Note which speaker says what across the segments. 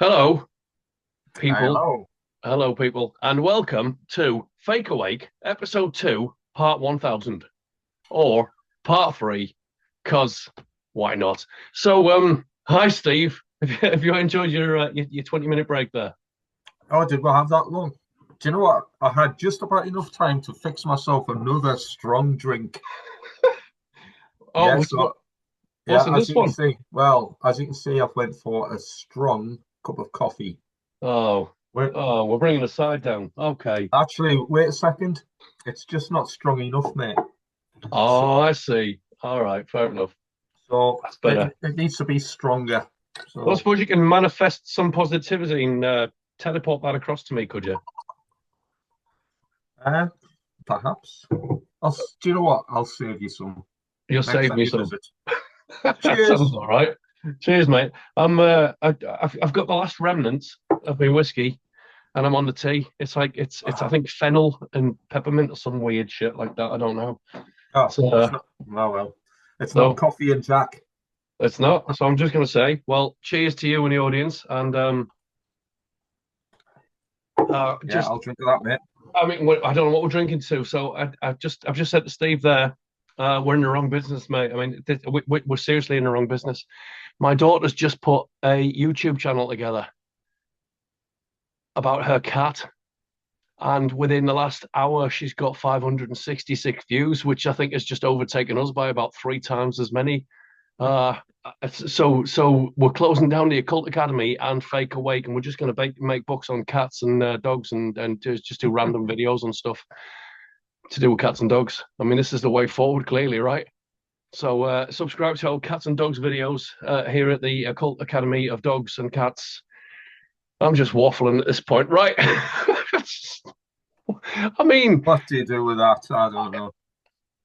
Speaker 1: Hello, people.
Speaker 2: Hello.
Speaker 1: Hello, people, and welcome to Fake Awake, Episode 2, Part 1000, or Part 3, because why not? Hi, Steve. Have you enjoyed your 20-minute break there?
Speaker 2: Oh, did we have that long? Do you know what? I had just about enough time to fix myself another strong drink.
Speaker 1: Oh,
Speaker 2: Yeah,
Speaker 1: what's, what,
Speaker 2: so
Speaker 1: what's
Speaker 2: yeah,
Speaker 1: in
Speaker 2: as
Speaker 1: this
Speaker 2: you can
Speaker 1: one?
Speaker 2: see, well, as you can see, I've went for a strong cup of coffee.
Speaker 1: Oh,
Speaker 2: Wait,
Speaker 1: we're bringing the side down. Okay.
Speaker 2: actually, wait a second. It's just not strong enough, mate.
Speaker 1: Oh,
Speaker 2: So,
Speaker 1: I see. All right, fair enough.
Speaker 2: so
Speaker 1: That's
Speaker 2: it,
Speaker 1: better.
Speaker 2: it needs to be stronger.
Speaker 1: Well, I
Speaker 2: So,
Speaker 1: suppose you can manifest some positivity and teleport that across to me, could you?
Speaker 2: uh, perhaps. Do you know what? I'll save you some
Speaker 1: You'll
Speaker 2: next
Speaker 1: save
Speaker 2: time
Speaker 1: me
Speaker 2: you
Speaker 1: some.
Speaker 2: visit.
Speaker 1: That sounds
Speaker 2: Cheers.
Speaker 1: all right. Cheers, mate. I've got the last remnants of my whiskey, and I'm on the tea. It's I think fennel and peppermint or some weird shit like that. I don't know.
Speaker 2: Oh,
Speaker 1: So
Speaker 2: it's not. Oh well, it's not
Speaker 1: no,
Speaker 2: coffee and Jack.
Speaker 1: it's not. So I'm just gonna say, well, cheers to you and the audience, and
Speaker 2: Yeah,
Speaker 1: just
Speaker 2: I'll drink to that, mate.
Speaker 1: I mean, I don't know what we're drinking to. So I've just said to Steve there, we're in the wrong business, mate. I mean, we're seriously in the wrong business. My daughter's just put a YouTube channel together about her cat. And within the last hour, she's got 566 views, which I think has just overtaken us by about three times as many. Uh, so we're closing down the Occult Academy and Fake Awake, and we're just going to make books on cats and dogs, and just do random videos on stuff to do with cats and dogs. I mean, this is the way forward, clearly, right? So subscribe to our cats and dogs videos here at the Occult Academy of Dogs and Cats. I'm just waffling at this point, right? I mean,
Speaker 2: What do you do with that? I don't know.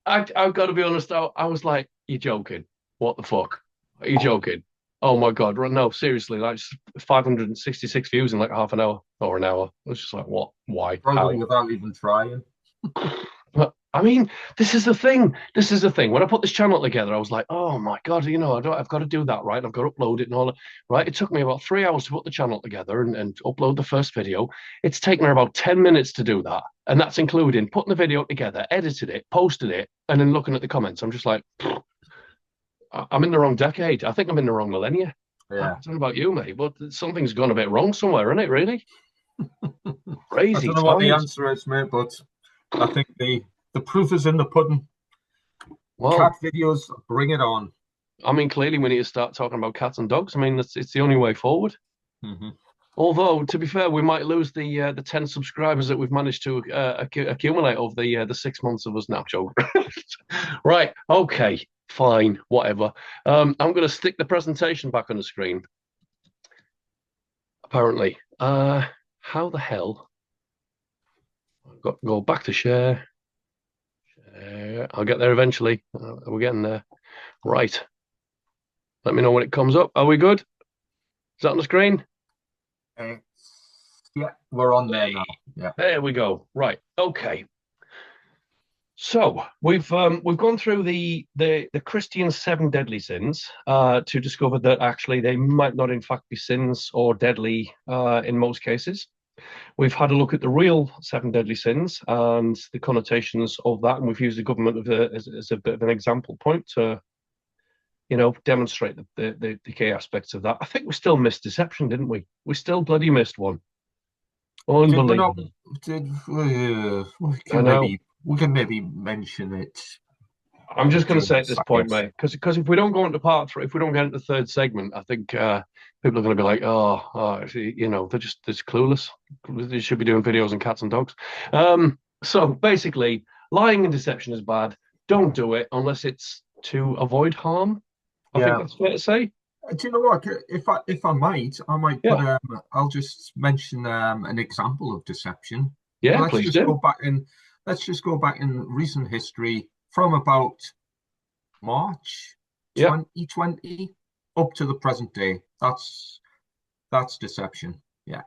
Speaker 1: I've got to be honest. I was like, "You joking? What the fuck? Are you joking? Oh my god! No, seriously, like 566 views in like half an hour or an hour. I was just like, what? Why?
Speaker 2: Probably
Speaker 1: How?
Speaker 2: without even trying.
Speaker 1: But I mean, this is the thing. This is the thing. When I put this channel together, I was like, oh my God, I've got to do that, right? I've got to upload it and all that, right? It took me about 3 hours to put the channel together and upload the first video. It's taken her about 10 minutes to do that. And that's including putting the video together, edited it, posted it, and then looking at the comments. I'm just like, I'm in the wrong decade. I think I'm in the wrong millennia. I
Speaker 2: Yeah.
Speaker 1: don't know about you, mate, but something's gone a bit wrong somewhere, isn't it, really?
Speaker 2: I
Speaker 1: Crazy
Speaker 2: don't know what the
Speaker 1: times.
Speaker 2: answer is, mate, but I think the proof is in the pudding. Cat
Speaker 1: Well,
Speaker 2: videos, bring it on.
Speaker 1: I mean, clearly we need to start talking about cats and dogs. I mean, it's the only way forward.
Speaker 2: Hmm.
Speaker 1: Although, to be fair, we might lose the 10 subscribers that we've managed to accumulate over the 6 months of us now, Joe. Right, okay, fine, whatever. I'm going to stick the presentation back on the screen. Apparently, how the hell? I've got to go back to share. I'll get there eventually. We're getting there. Right. Let me know when it comes up. Are we good? Is that on the screen?
Speaker 2: Uh, yeah, we're on there now. Yeah.
Speaker 1: There we go. Right. Okay. So we've gone through the Christian seven deadly sins to discover that actually they might not in fact be sins or deadly in most cases. We've had a look at the real seven deadly sins and the connotations of that, and we've used the government as a bit of an example point to demonstrate the key aspects of that. I think we still missed deception, didn't we? We still bloody missed one.
Speaker 2: Did we not?
Speaker 1: Unbelievable.
Speaker 2: Did
Speaker 1: I know.
Speaker 2: we can maybe mention it
Speaker 1: I'm just going to
Speaker 2: during
Speaker 1: say
Speaker 2: the
Speaker 1: at this point,
Speaker 2: science.
Speaker 1: mate, because if we don't go into part three, if we don't get into the third segment, I think people are going to be like, they're just clueless. They should be doing videos on cats and dogs. So basically, lying and deception is bad. Don't do it unless it's to avoid harm. I think
Speaker 2: Yeah.
Speaker 1: that's fair to say.
Speaker 2: Do you know what? If I might, I might put
Speaker 1: Yeah,
Speaker 2: I'll just mention an example of deception.
Speaker 1: yeah,
Speaker 2: Let's
Speaker 1: please
Speaker 2: just go
Speaker 1: do.
Speaker 2: back in let's just go back in recent history from about March
Speaker 1: Yeah,
Speaker 2: 2020 up to the present day. That's deception. Yeah,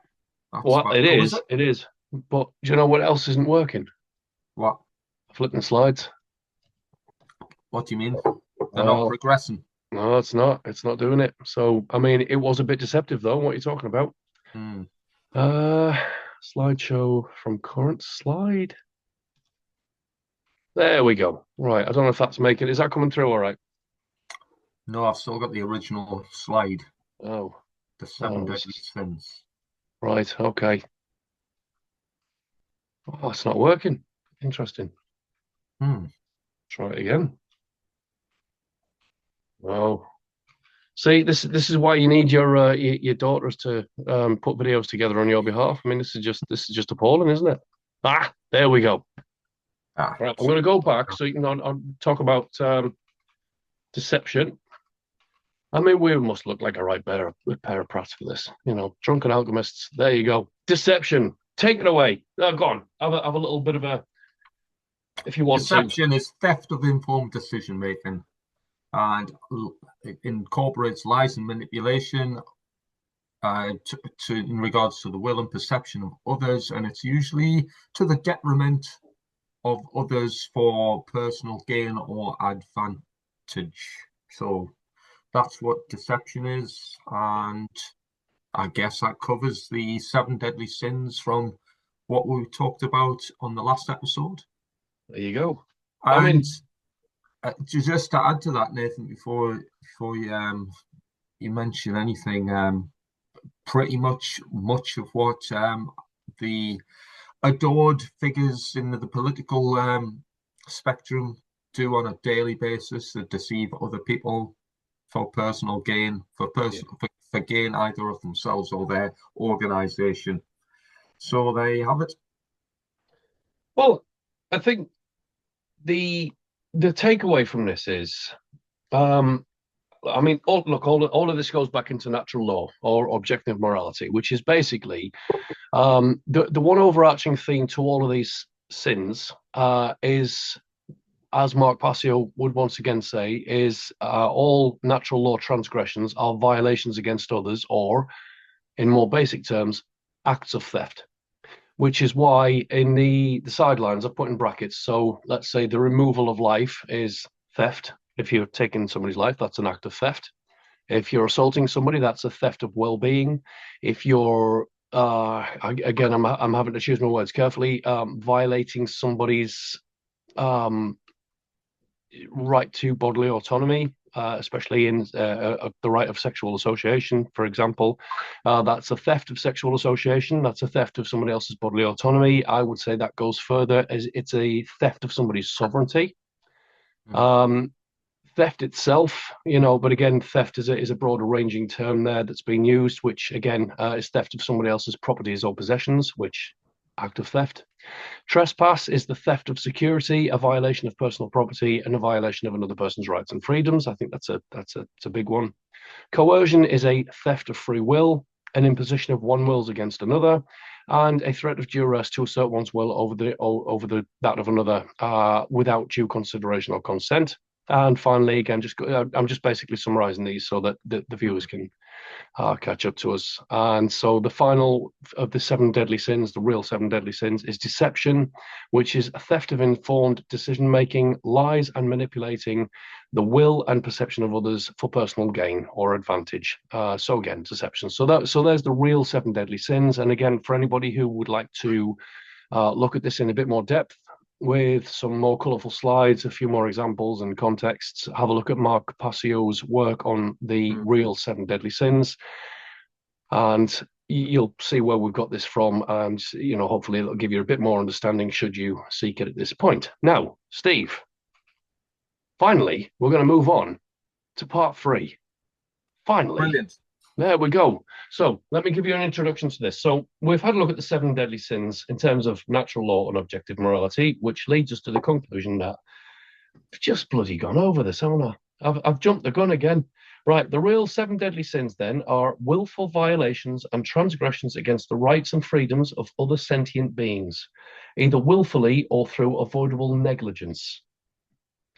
Speaker 2: that's
Speaker 1: well,
Speaker 2: what
Speaker 1: it
Speaker 2: covers
Speaker 1: is,
Speaker 2: it.
Speaker 1: it is. But do you know what else isn't working?
Speaker 2: What
Speaker 1: Flipping slides.
Speaker 2: what do you mean? They're not
Speaker 1: Well,
Speaker 2: progressing.
Speaker 1: No, it's not. It's not doing it. So, I mean, it was a bit deceptive, though. What are you talking about?
Speaker 2: Hmm.
Speaker 1: Uh, Slideshow from current slide. There we go. Right. I don't know if that's making. Is that coming through all right?
Speaker 2: No, I've still got the original slide,
Speaker 1: Oh,
Speaker 2: the seven
Speaker 1: oh,
Speaker 2: deadly sins.
Speaker 1: right. Okay. Oh, it's not working. Interesting.
Speaker 2: Hmm.
Speaker 1: Try it again. Oh, see, this is why you need your daughters to put videos together on your behalf. I mean, this is just appalling, isn't it? Ah, there we go.
Speaker 2: Ah,
Speaker 1: Right, I'm going to go back so you can I'll talk about deception. I mean, we must look like a right pair of prats for this. Drunken alchemists. There you go. Deception. Take it away. Go on. Have a little bit of a, if you want to.
Speaker 2: deception is theft of informed decision making and it incorporates lies and manipulation in regards to the will and perception of others, and it's usually to the detriment of others for personal gain or advantage. So that's what deception is, and I guess that covers the seven deadly sins from what we talked about on the last episode.
Speaker 1: There you go. I
Speaker 2: And
Speaker 1: mean,
Speaker 2: just to add to that, Nathan, before you mention anything, pretty much of what the adored figures in the political spectrum do on a daily basis to deceive other people for personal gain,
Speaker 1: yeah.
Speaker 2: for gain either of themselves or their organization. So there you have it.
Speaker 1: Well, I think the the takeaway from this is, I mean, all of this goes back into natural law or objective morality, which is basically the one overarching theme to all of these sins is, as Mark Passio would once again say, is all natural law transgressions are violations against others, or, in more basic terms, acts of theft. Which is why in the sidelines I've put in brackets. So let's say the removal of life is theft. If you're taking somebody's life, that's an act of theft. If you're assaulting somebody, that's a theft of well-being. If you're again, I'm having to choose my words carefully. Violating somebody's um, right to bodily autonomy, especially in the right of sexual association, for example. That's a theft of sexual association. That's a theft of somebody else's bodily autonomy. I would say that goes further as it's a theft of somebody's sovereignty.
Speaker 2: Mm.
Speaker 1: Um, Theft itself, but again, theft is a broader ranging term there that's being used, which again is theft of somebody else's properties or possessions, which act of theft. Trespass is the theft of security, a violation of personal property, and a violation of another person's rights and freedoms. I think that's a big one. Coercion is a theft of free will, an imposition of one wills against another, and a threat of duress to assert one's will over the that of another without due consideration or consent. And finally, again, I'm just basically summarising these so that the viewers can catch up to us. And so the final of the seven deadly sins, the real seven deadly sins, is deception, which is a theft of informed decision making, lies and manipulating the will and perception of others for personal gain or advantage. So again, deception. So there's the real seven deadly sins. And again, for anybody who would like to look at this in a bit more depth, with some more colourful slides, a few more examples and contexts. Have a look at Mark Passio's work on the
Speaker 2: Mm.
Speaker 1: real seven deadly sins, and you'll see where we've got this from. And hopefully, it'll give you a bit more understanding should you seek it at this point. Now, Steve, finally, we're going to move on to part three. Finally,
Speaker 2: Brilliant.
Speaker 1: there we go. So let me give you an introduction to this. So we've had a look at the seven deadly sins in terms of natural law and objective morality, which leads us to the conclusion that I've just bloody gone over this, haven't I? I've jumped the gun again. Right, the real seven deadly sins then are willful violations and transgressions against the rights and freedoms of other sentient beings, either willfully or through avoidable negligence,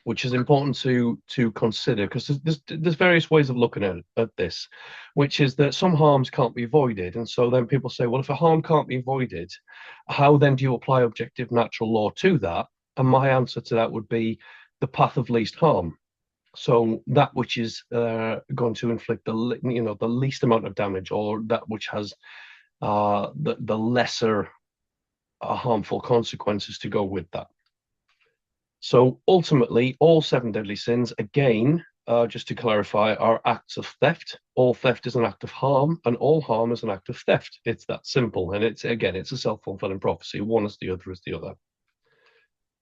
Speaker 1: which is important to consider because there's various ways of looking at this, which is that some harms can't be avoided. And so then people say, well, if a harm can't be avoided, how then do you apply objective natural law to that? And my answer to that would be the path of least harm. So that which is going to inflict the least amount of damage, or that which has the lesser harmful consequences to go with that. So ultimately, all seven deadly sins, again, just to clarify, are acts of theft. All theft is an act of harm, and all harm is an act of theft. It's that simple. And it's a self-fulfilling prophecy. One is the other is the other.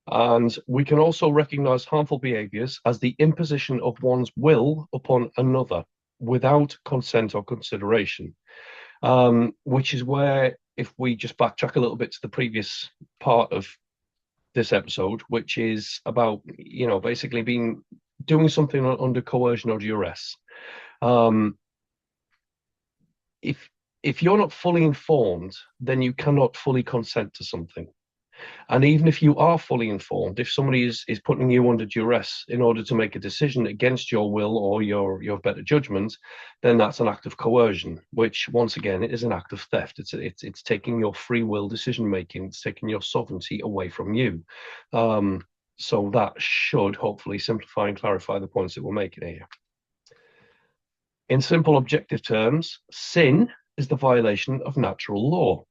Speaker 1: And we can also recognize harmful behaviors as the imposition of one's will upon another without consent or consideration, which is where, if we just backtrack a little bit to the previous part of this episode, which is about, basically doing something under coercion or duress. Um, if if you're not fully informed, then you cannot fully consent to something. And even if you are fully informed, if somebody is putting you under duress in order to make a decision against your will or your better judgment, then that's an act of coercion, which once again is an act of theft. It's taking your free will decision making, it's taking your sovereignty away from you. So that should hopefully simplify and clarify the points that we're making here. In simple objective terms, sin is the violation of natural law.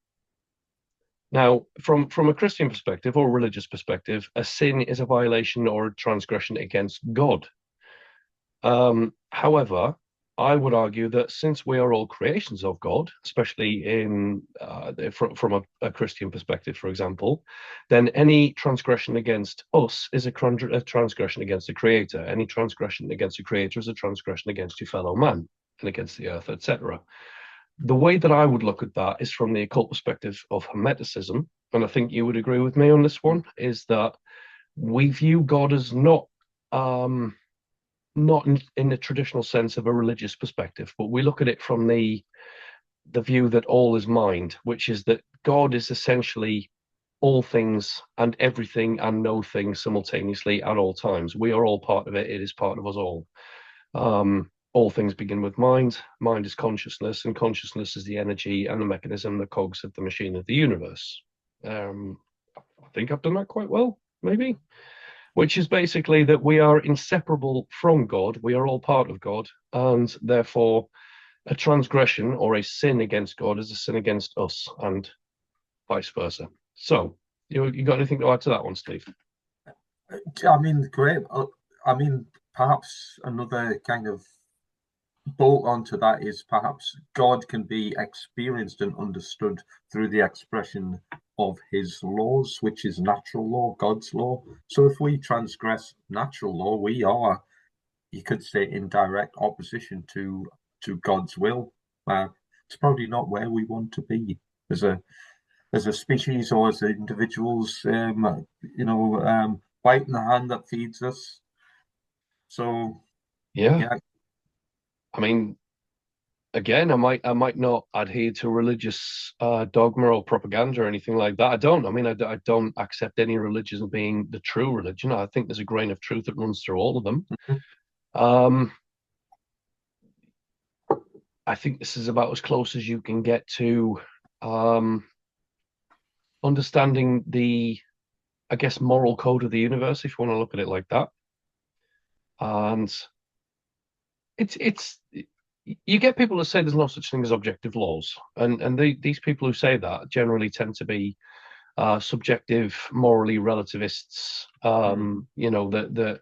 Speaker 1: Now, from a Christian perspective or a religious perspective, a sin is a violation or a transgression against God. However, I would argue that since we are all creations of God, especially from a Christian perspective, for example, then any transgression against us is a transgression against the Creator. Any transgression against the Creator is a transgression against your fellow man and against the earth, etc. The way that I would look at that is from the occult perspective of Hermeticism, and I think you would agree with me on this one, is that we view God as not in the traditional sense of a religious perspective, but we look at it from the view that all is mind, which is that God is essentially all things and everything and no thing simultaneously at all times. We are all part of it. It is part of us all. All things begin with mind. Mind is consciousness, and consciousness is the energy and the mechanism, the cogs of the machine of the universe. I think I've done that quite well, maybe. Which is basically that we are inseparable from God. We are all part of God, and therefore, a transgression or a sin against God is a sin against us, and vice versa. So, you got anything to add to that one, Steve?
Speaker 2: I mean, great. I mean, perhaps another kind of bolt onto that is perhaps God can be experienced and understood through the expression of his laws, which is natural law, God's law. So if we transgress natural law, we are, you could say, in direct opposition to God's will. It's probably not where we want to be as a species or as individuals. Biting the hand that feeds us. So
Speaker 1: Yeah.
Speaker 2: yeah.
Speaker 1: I mean, again, I might not adhere to religious dogma or propaganda or anything like that. I don't. I mean, I don't accept any religion being the true religion. I think there's a grain of truth that runs through all of them. Um, I think this is about as close as you can get to um, understanding I guess, moral code of the universe, if you want to look at it like that. And it's you get people that say there's no such thing as objective laws, and these people who say that generally tend to be subjective, morally relativists. That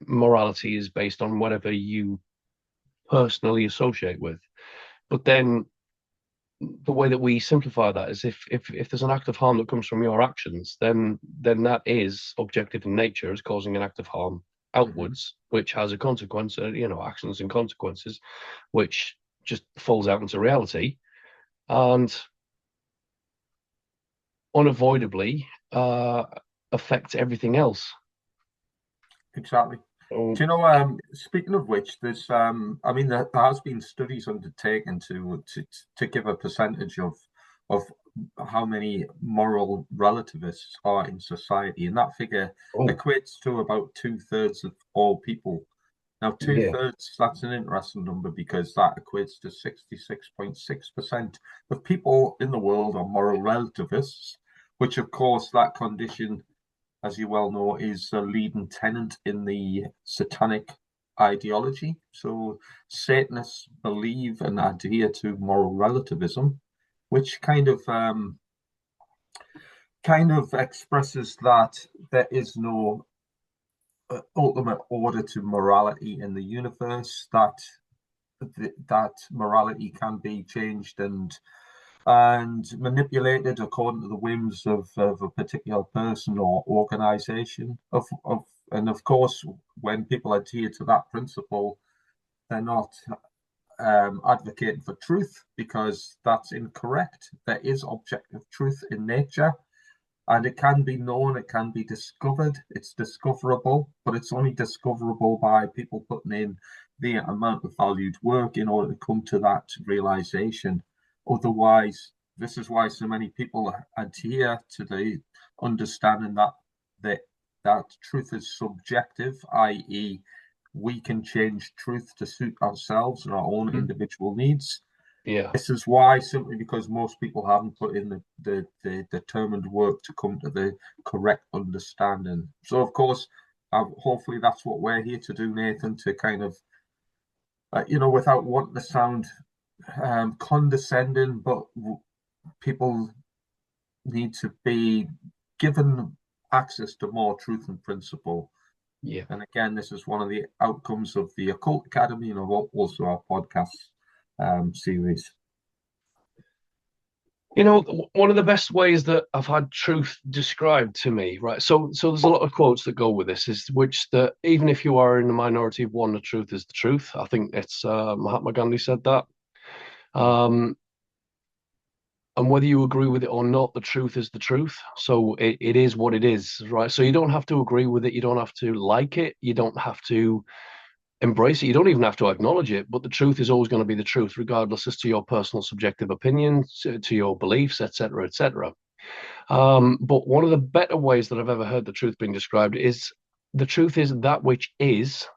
Speaker 1: morality is based on whatever you personally associate with. But then the way that we simplify that is if there's an act of harm that comes from your actions, then that is objective in nature as causing an act of harm outwards, which has a consequence, actions and consequences, which just falls out into reality and unavoidably affects everything else.
Speaker 2: Exactly.
Speaker 1: So,
Speaker 2: Do you know, speaking of which, I mean, there has been studies undertaken to give a percentage of how many moral relativists are in society, and that figure
Speaker 1: oh,
Speaker 2: equates to about two-thirds of all people. Now,
Speaker 1: yeah.
Speaker 2: two-thirds, that's an interesting number because that equates to 66.6% of people in the world are moral relativists, which, of course, that condition, as you well know, is a leading tenet in the satanic ideology. So Satanists believe and adhere to moral relativism, which kind of expresses that there is no ultimate order to morality in the universe, that morality can be changed and manipulated according to the whims of a particular person or organization. And of course, when people adhere to that principle, they're not advocating for truth, because that's incorrect. There is objective truth in nature, and it can be known, it can be discovered, it's discoverable, but it's only discoverable by people putting in the amount of valued work in order to come to that realization. Otherwise, this is why so many people adhere to the understanding that that truth is subjective, i.e., we can change truth to suit ourselves and our own individual needs.
Speaker 1: Yeah.
Speaker 2: This is why, simply because most people haven't put in the determined work to come to the correct understanding. So, of course, hopefully that's what we're here to do, Nathan, to kind of, without wanting to sound condescending, but people need to be given access to more truth and principle.
Speaker 1: Yeah.
Speaker 2: And again, this is one of the outcomes of the Occult Academy and also our podcast series.
Speaker 1: One of the best ways that I've had truth described to me, right? So there's a lot of quotes that go with this, is which that even if you are in the minority of one, the truth is the truth. I think it's Mahatma Gandhi said that. And whether you agree with it or not, the truth is the truth. So it is what it is, right? So you don't have to agree with it. You don't have to like it. You don't have to embrace it. You don't even have to acknowledge it. But the truth is always going to be the truth, regardless as to your personal subjective opinions, to your beliefs, etc., etc. But one of the better ways that I've ever heard the truth being described is the truth is that which is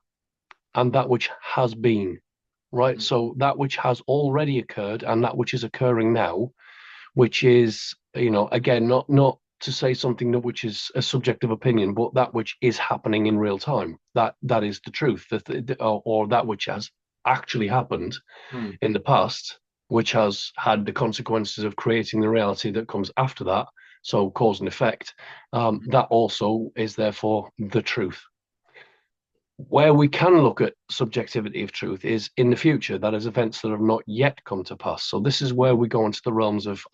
Speaker 1: and that which has been, right? So that which has already occurred and that which is occurring now, which is, again, not to say something that which is a subjective opinion, but that which is happening in real time. That is the truth, or that which has actually happened in the past, which has had the consequences of creating the reality that comes after that. So cause and effect. That also is therefore the truth. Where we can look at subjectivity of truth is in the future, that is events that have not yet come to pass. So this is where we go into the realms of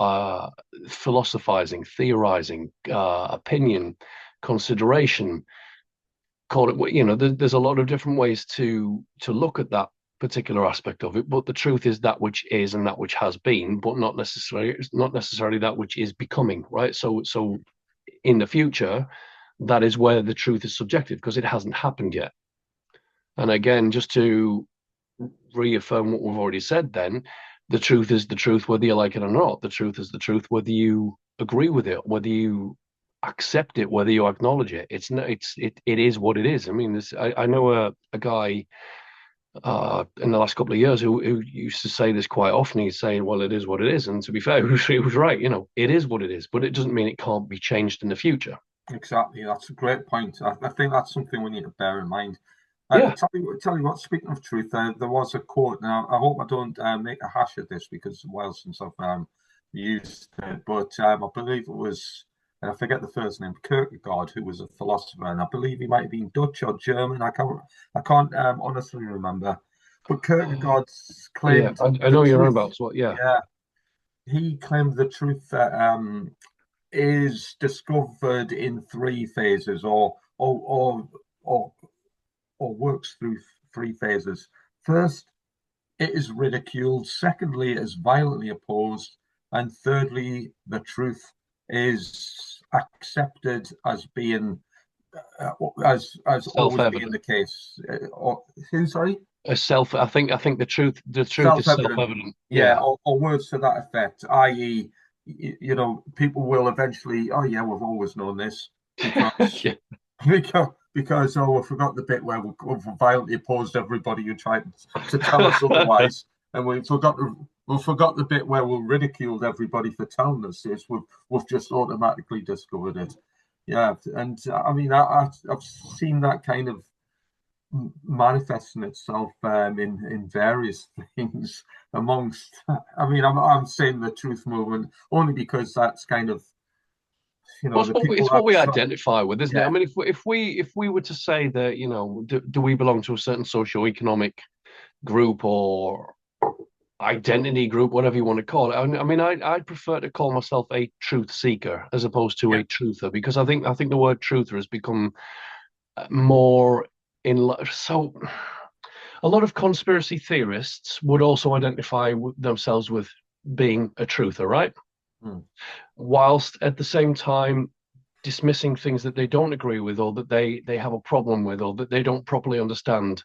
Speaker 1: philosophizing, theorizing, opinion, consideration. Call it, there's a lot of different ways to look at that particular aspect of it. But the truth is that which is and that which has been, but not necessarily that which is becoming, right? So in the future, that is where the truth is subjective, because it hasn't happened yet. And again, just to reaffirm what we've already said, then the truth is the truth, whether you like it or not. The truth is the truth, whether you agree with it, whether you accept it, whether you acknowledge it. It is what it is. I mean, I know a guy in the last couple of years who used to say this quite often. He's saying, "Well, it is what it is," and to be fair, he was right. It is what it is, but it doesn't mean it can't be changed in the future.
Speaker 2: Exactly, that's a great point. I think that's something we need to bear in mind.
Speaker 1: Yeah.
Speaker 2: Tell you what. Speaking of truth, there was a quote. Now, I hope I don't make a hash of this, because it's a while since I've used it. But I believe it was, and I forget the first name, Kierkegaard, who was a philosopher, and I believe he might have been Dutch or German. I can't honestly remember. But Kierkegaard
Speaker 1: Yeah,
Speaker 2: claimed
Speaker 1: I
Speaker 2: the
Speaker 1: know you're on
Speaker 2: truth.
Speaker 1: about what. Yeah.
Speaker 2: Yeah, he claimed the truth that is discovered in three phases, or or works through three phases. First, it is ridiculed. Secondly, it is violently opposed. And thirdly, the truth is accepted as being as always being the
Speaker 1: Self-evident.
Speaker 2: case. Who? Sorry.
Speaker 1: I think the truth is
Speaker 2: Self-evident.
Speaker 1: self-evident.
Speaker 2: Yeah,
Speaker 1: Yeah.
Speaker 2: or words to that effect. I.e., people will eventually. Oh yeah, we've always known this because
Speaker 1: Yeah.
Speaker 2: because we forgot the bit where we've violently opposed everybody who tried to tell us otherwise, and we forgot the bit where we ridiculed everybody for telling us this. We've just automatically discovered it. Yeah, and I mean I've seen that kind of manifesting itself in various things amongst. I mean, I'm saying the truth movement only because that's kind of
Speaker 1: Well,
Speaker 2: the people
Speaker 1: it's what
Speaker 2: that
Speaker 1: we identify with, isn't it? I
Speaker 2: yeah.
Speaker 1: mean, if we were to say that, do we belong to a certain socio-economic group or identity group, whatever you want to call it? I mean, I'd prefer to call myself a truth seeker as opposed to
Speaker 2: Yeah.
Speaker 1: a truther, because I think the word truther has become more so. A lot of conspiracy theorists would also identify themselves with being a truther, right?
Speaker 2: Mm.
Speaker 1: Whilst at the same time dismissing things that they don't agree with or that they have a problem with or that they don't properly understand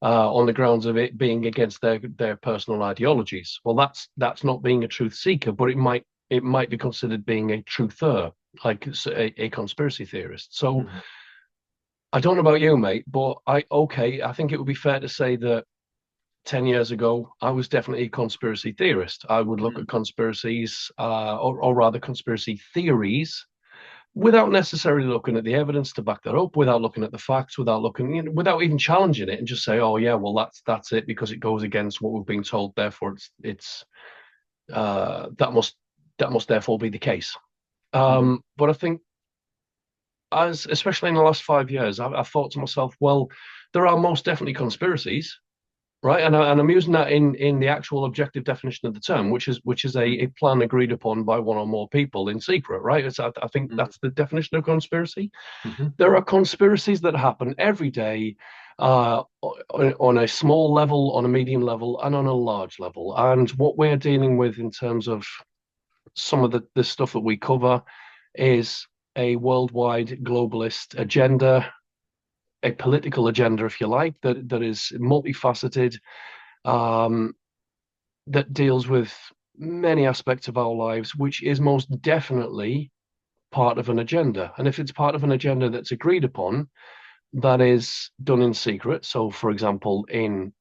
Speaker 1: on the grounds of it being against their personal ideologies. Well, that's not being a truth seeker, but it might be considered being a truther, like a conspiracy theorist. So
Speaker 2: Mhm.
Speaker 1: I don't know about you, mate, but I think it would be fair to say that 10 years ago, I was definitely a conspiracy theorist. I would look at
Speaker 2: Mm.
Speaker 1: conspiracies, or rather conspiracy theories, without necessarily looking at the evidence to back that up, without looking at the facts, without even challenging it, and just say, "Oh yeah, well that's it because it goes against what we've been told. Therefore, it's that must therefore be the case."
Speaker 2: Mhm.
Speaker 1: But I think, as especially in the last 5 years, I've thought to myself, well, there are most definitely conspiracies, right? And I'm using that in the actual objective definition of the term, which is a
Speaker 2: Mhm.
Speaker 1: plan agreed upon by one or more people in secret, right? I think
Speaker 2: Mhm.
Speaker 1: that's the definition of conspiracy.
Speaker 2: Mhm.
Speaker 1: There are conspiracies that happen every day, on a small level, on a medium level, and on a large level. And what we're dealing with in terms of some of the stuff that we cover is a worldwide globalist agenda, a political agenda, if you like, that is multifaceted, um, that deals with many aspects of our lives, which is most definitely part of an agenda. And if it's part of an agenda that's agreed upon, that is done in secret. So, for example, in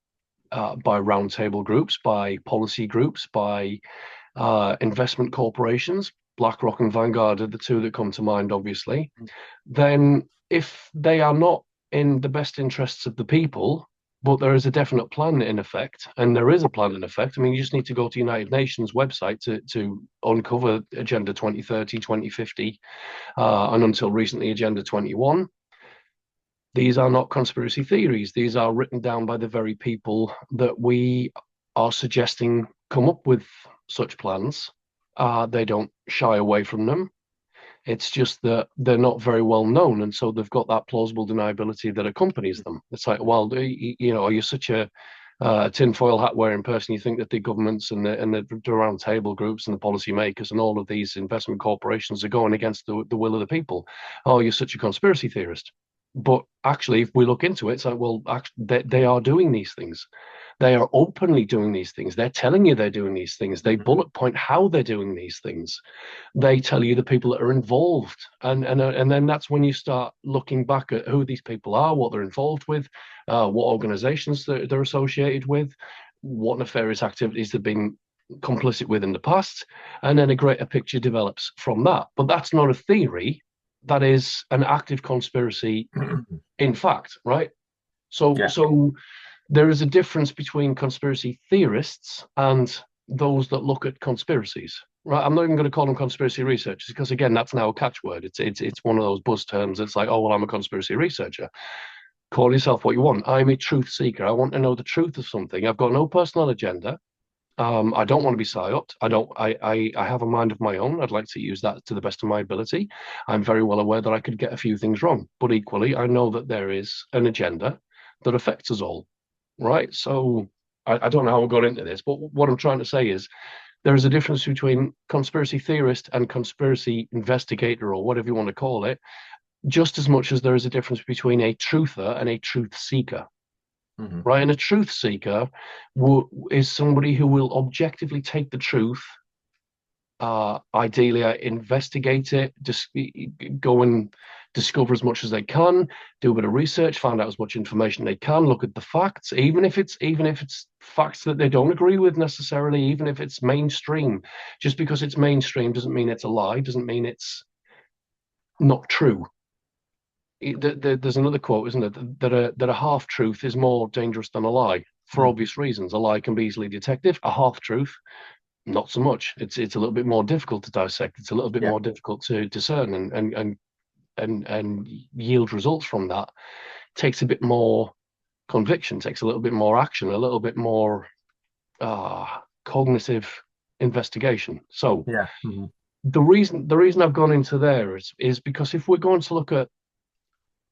Speaker 1: by roundtable groups, by policy groups, by investment corporations, BlackRock and Vanguard are the two that come to mind, obviously. Then, if they are not in the best interests of the people, but there is a definite plan in effect, and there is a plan in effect. I mean, you just need to go to United Nations website to uncover Agenda 2030, 2050, and until recently, Agenda 21. These are not conspiracy theories. These are written down by the very people that we are suggesting come up with such plans. They don't shy away from them. It's just that they're not very well known, and so they've got that plausible deniability that accompanies them. It's like, well, are you such a tinfoil hat wearing person? You think that the governments and the round table groups and the policymakers and all of these investment corporations are going against the will of the people? Oh, you're such a conspiracy theorist. But actually, if we look into it, it's like, well, actually, they are doing these things. They are openly doing these things. They're telling you they're doing these things. They
Speaker 2: Mhm.
Speaker 1: bullet point how they're doing these things. They tell you the people that are involved, and then that's when you start looking back at who these people are, what they're involved with, what organizations they're associated with, what nefarious activities they've been complicit with in the past, and then a greater picture develops from that. But that's not a theory. That is an active conspiracy in fact, right? So
Speaker 2: Yeah.
Speaker 1: so there is a difference between conspiracy theorists and those that look at conspiracies. Right, I'm not even going to call them conspiracy researchers because again, that's now a catchword. It's one of those buzz terms. It's like, oh well, I'm a conspiracy researcher. Call yourself what you want. I'm a truth seeker. I want to know the truth of something. I've got no personal agenda. I don't want to be psyoped. I don't. I have a mind of my own. I'd like to use that to the best of my ability. I'm very well aware that I could get a few things wrong, but equally, I know that there is an agenda that affects us all, right? So I don't know how I got into this, but what I'm trying to say is there is a difference between conspiracy theorist and conspiracy investigator, or whatever you want to call it, just as much as there is a difference between a truther and a truth seeker.
Speaker 2: Mhm.
Speaker 1: Right, and a truth seeker is somebody who will objectively take the truth, ideally investigate it, just go and discover as much as they can, do a bit of research, find out as much information they can, look at the facts, even if it's facts that they don't agree with necessarily, even if it's mainstream. Just because it's mainstream doesn't mean it's a lie, doesn't mean it's not true. there's another quote, isn't it, that a half truth is more dangerous than a lie for
Speaker 2: Mm.
Speaker 1: obvious reasons. A lie can be easily detected. A half truth, not so much. It's a little bit more difficult to dissect. It's a little bit
Speaker 2: Yeah,
Speaker 1: more difficult to discern and yield results from that. Takes a bit more conviction, takes a little bit more action, a little bit more cognitive investigation. So
Speaker 2: yeah. Hmm.
Speaker 1: the reason I've gone into there is because if we're going to look at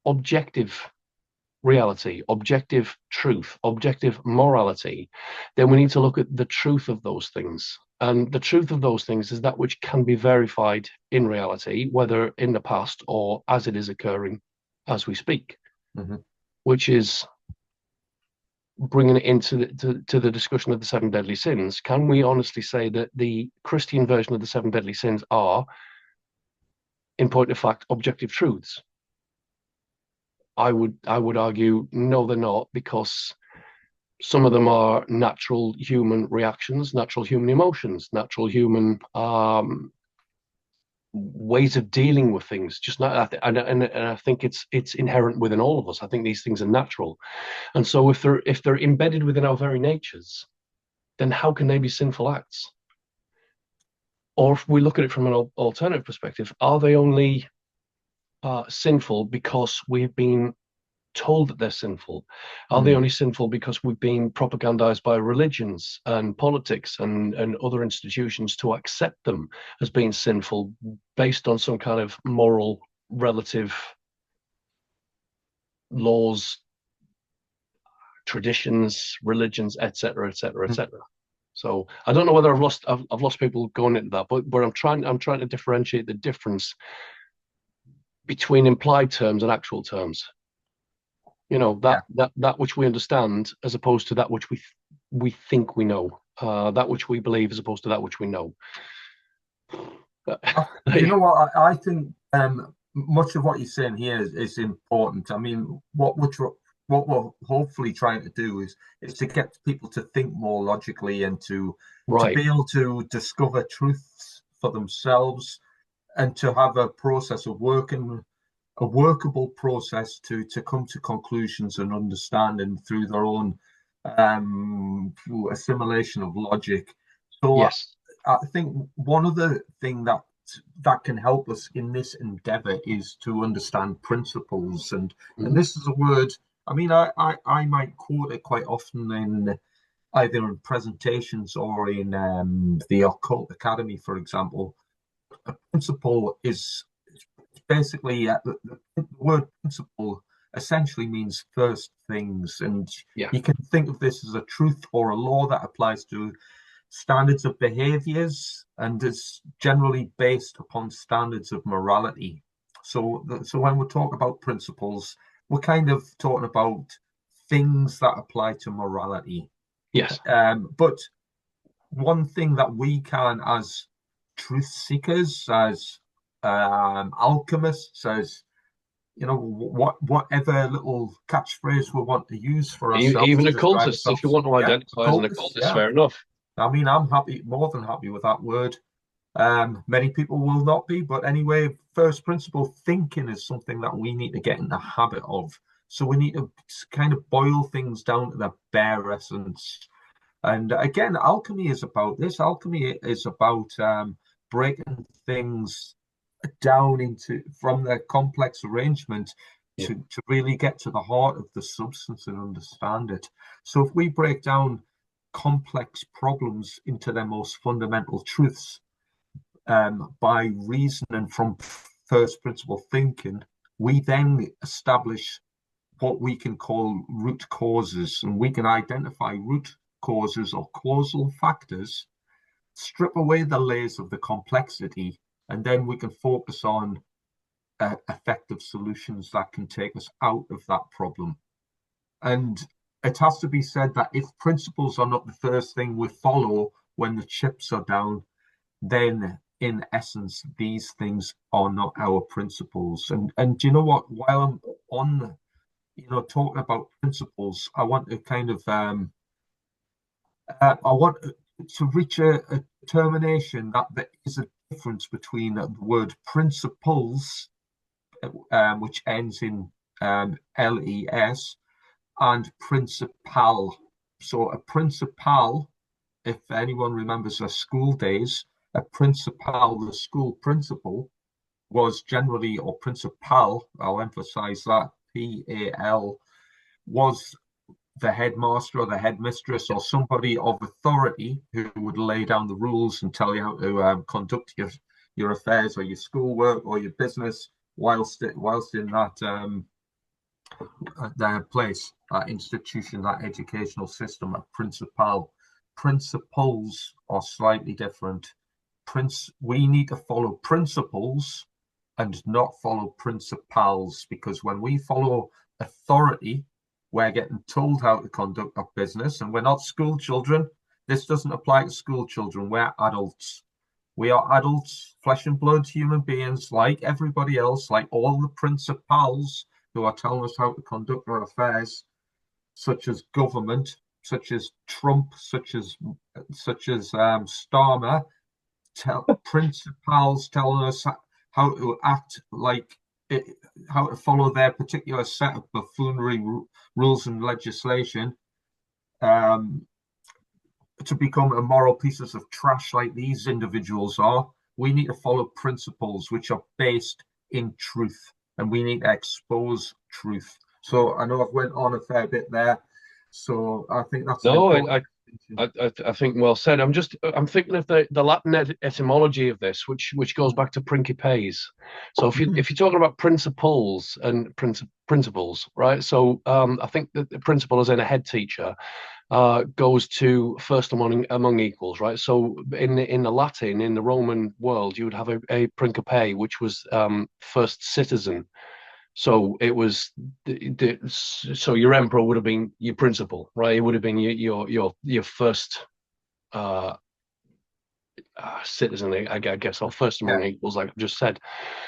Speaker 1: objective reality, objective truth, objective morality, then we need to look at the truth of those things. And the truth of those things is that which can be verified in reality, whether in the past or as it is occurring as we speak,
Speaker 2: Hmm.
Speaker 1: which is bringing it into to the discussion of the seven deadly sins. Can we honestly say that the Christian version of the seven deadly sins are, in point of fact, objective truths? I would argue no, they're not, because some of them are natural human reactions, natural human emotions, natural human ways of dealing with things. Just not, and I think it's inherent within all of us. I think these things are natural, and so if they're embedded within our very natures, then how can they be sinful acts? Or if we look at it from an alternative perspective, are they only sinful because we've been told that they're sinful? Are they
Speaker 2: Mm.
Speaker 1: only sinful because we've been propagandized by religions and politics and other institutions to accept them as being sinful based on some kind of moral relative laws, traditions, religions, etc., etc., etc.? So I don't know whether I've lost people going into that, but I'm trying to differentiate the difference between implied terms and actual terms. You know,
Speaker 2: Yeah.
Speaker 1: that which we understand as opposed to that which we think we know, that which we believe as opposed to that which we know.
Speaker 2: Do you know what? I think much of what you're saying here is important. I mean, what we're hopefully trying to do is to get people to think more logically and to
Speaker 1: Right.
Speaker 2: be able to discover truths for themselves and to have a process of working a workable process to come to conclusions and understanding through their own through assimilation of logic. So
Speaker 1: Yes.
Speaker 2: I think one of the thing that can help us in this endeavor is to understand principles, and
Speaker 1: Mhm.
Speaker 2: this is a word. I mean, I might quote it quite often in either in presentations or in the Occult Academy, for example. A principle is basically the word principle essentially means first things, and
Speaker 1: Yeah.
Speaker 2: you can think of this as a truth or a law that applies to standards of behaviors and is generally based upon standards of morality. So when we talk about principles, we're kind of talking about things that apply to morality.
Speaker 1: Yes.
Speaker 2: But one thing that we can, as truth seekers, as alchemists, as whatever little catchphrase we want to use for ourselves
Speaker 1: Even
Speaker 2: to describe
Speaker 1: occultists, if you
Speaker 2: ourselves.
Speaker 1: want to
Speaker 2: Yeah,
Speaker 1: identify as an
Speaker 2: occultists.
Speaker 1: occultist,
Speaker 2: Yeah,
Speaker 1: fair enough.
Speaker 2: I mean, I'm happy, more than happy with that word. Many people will not be, but anyway, first principle thinking is something that we need to get in the habit of. So we need to kind of boil things down to the bare essence. And again, alchemy is about this. Alchemy is about breaking things down into from their complex arrangement
Speaker 1: Yeah.
Speaker 2: to really get to the heart of the substance and understand it. So if we break down complex problems into their most fundamental truths by reasoning from first principle thinking, we then establish what we can call root causes, and we can identify root causes or causal factors, strip away the layers of the complexity, and then we can focus on effective solutions that can take us out of that problem. And it has to be said that if principles are not the first thing we follow when the chips are down, then in essence, these things are not our principles. And do you know what? While I'm on, talking about principles, I want to kind of I want to reach a determination that there is a difference between the word principles which ends in les, and principal. So a principal, if anyone remembers their school days, a principal, the school principal, was generally, or principal, I'll emphasize that, PAL, was the headmaster or the headmistress or somebody of authority who would lay down the rules and tell you how to conduct your affairs or your schoolwork or your business whilst in that place, that institution, that educational system, a principal. Principles are slightly different. We need to follow principles and not follow principals, because when we follow authority, we're getting told how to conduct our business, and we're not school children. This doesn't apply to school children. We're adults. We are adults, flesh and blood human beings, like everybody else, like all the principals who are telling us how to conduct our affairs, such as government, such as Trump, such as Starmer, principals telling us how to act like it, how to follow their particular set of buffoonery rules and legislation, to become immoral pieces of trash like these individuals are. We need to follow principles which are based in truth, and we need to expose truth. So I know I've went on a fair bit there. So I think that's an
Speaker 1: No,
Speaker 2: important distinction.
Speaker 1: I think well said. I'm thinking of the Latin etymology of this, which goes back to principes. So if you're talking about principles and principles, right? So I think that the principal, as in a head teacher, goes to first among equals, right? So in the Latin, in the Roman world, you would have a principe, which was first citizen. So it was so your emperor would have been your principal, right? It would have been your first uh, citizen, I guess, or first
Speaker 2: Yeah.
Speaker 1: among equals, like I've just said.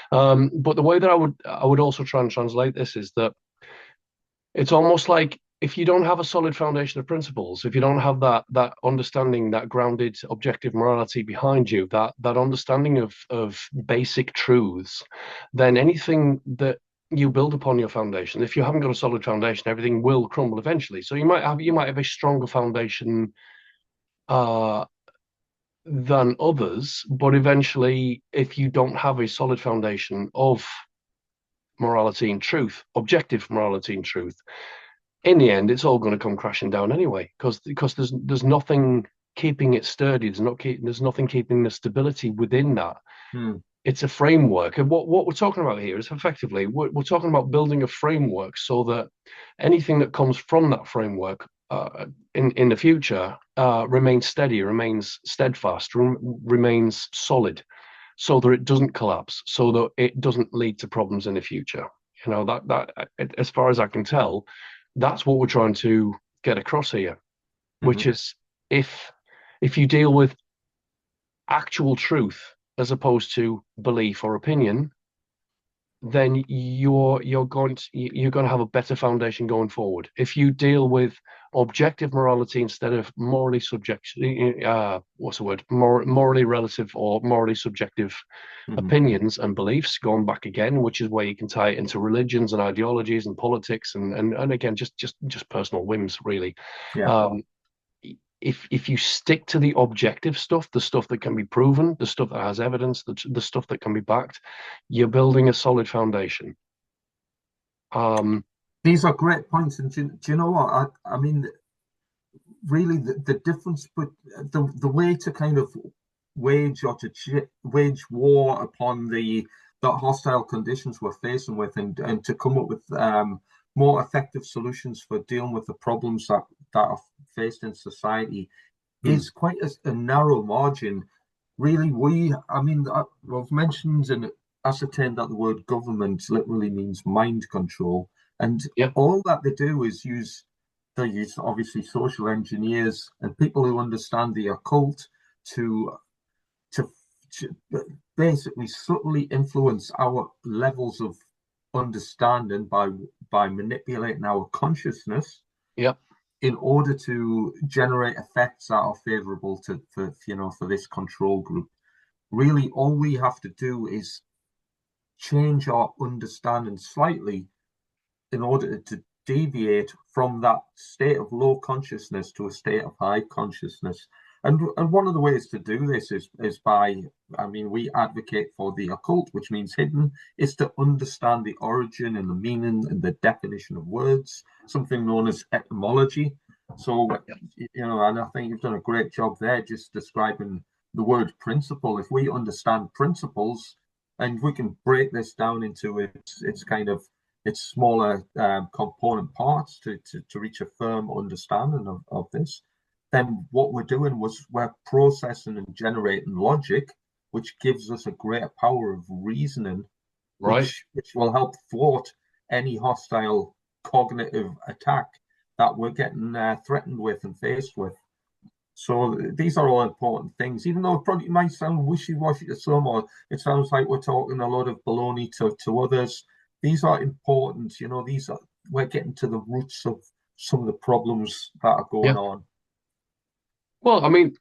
Speaker 1: But the way that I would also try and translate this is that it's almost like if you don't have a solid foundation of principles, if you don't have that understanding, that grounded objective morality behind you, that understanding of basic truths, then anything that you build upon your foundation, if you haven't got a solid foundation, everything will crumble eventually. So you might have a stronger foundation uh, than others, but eventually, if you don't have a solid foundation of morality and truth, objective morality and truth, in the end, it's all going to come crashing down anyway, because there's nothing keeping it sturdy. There's nothing keeping the stability within that.
Speaker 2: Hmm.
Speaker 1: It's a framework, and what we're talking about here is effectively we're talking about building a framework so that anything that comes from that framework in the future remains steady, remains steadfast, remains solid, so that it doesn't collapse, so that it doesn't lead to problems in the future. You know as far as I can tell, that's what we're trying to get across here, which
Speaker 2: Mhm.
Speaker 1: is if if you deal with actual truth as opposed to belief or opinion, then you're going to have a better foundation going forward. If you deal with objective morality instead of morally subject, what's the word, morally relative or morally subjective
Speaker 2: Mhm.
Speaker 1: opinions and beliefs, going back again, which is where you can tie it into religions and ideologies and politics and again just personal whims really.
Speaker 2: Yeah.
Speaker 1: Um, if you stick to the objective stuff, the stuff that can be proven, the stuff that has evidence, the stuff that can be backed, you're building a solid foundation. Um,
Speaker 2: These are great points, and do you know what? I mean, really, the difference, but the way to kind of wage war upon the hostile conditions we're facing with, and to come up with more effective solutions for dealing with the problems that are faced in society
Speaker 1: hmm,
Speaker 2: is quite a narrow margin. Really, I mean, I've mentioned and ascertained that the word government literally means mind control. And
Speaker 1: yeah,
Speaker 2: all that they use obviously social engineers and people who understand the occult to, to, to basically subtly influence our levels of understanding by manipulating our consciousness
Speaker 1: yeah,
Speaker 2: in order to generate effects that are favorable for this control group. Really, all we have to do is change our understanding slightly in order to deviate from that state of low consciousness to a state of high consciousness. And one of the ways to do this is by, I mean, we advocate for the occult, which means hidden, is to understand the origin and the meaning and the definition of words, something known as etymology. So, and I think you've done a great job there just describing the word principle. If we understand principles, and we can break this down into its kind of its smaller component parts to reach a firm understanding of this, then what we're doing was we're processing and generating logic, which gives us a greater power of reasoning,
Speaker 1: Right.
Speaker 2: which will help thwart any hostile cognitive attack that we're getting threatened with and faced with. So these are all important things, even though it probably might sound wishy-washy to some, or it sounds like we're talking a lot of baloney to others. These are important, these are, we're getting to the roots of some of the problems that are going
Speaker 1: Yeah.
Speaker 2: on.
Speaker 1: Well, I mean,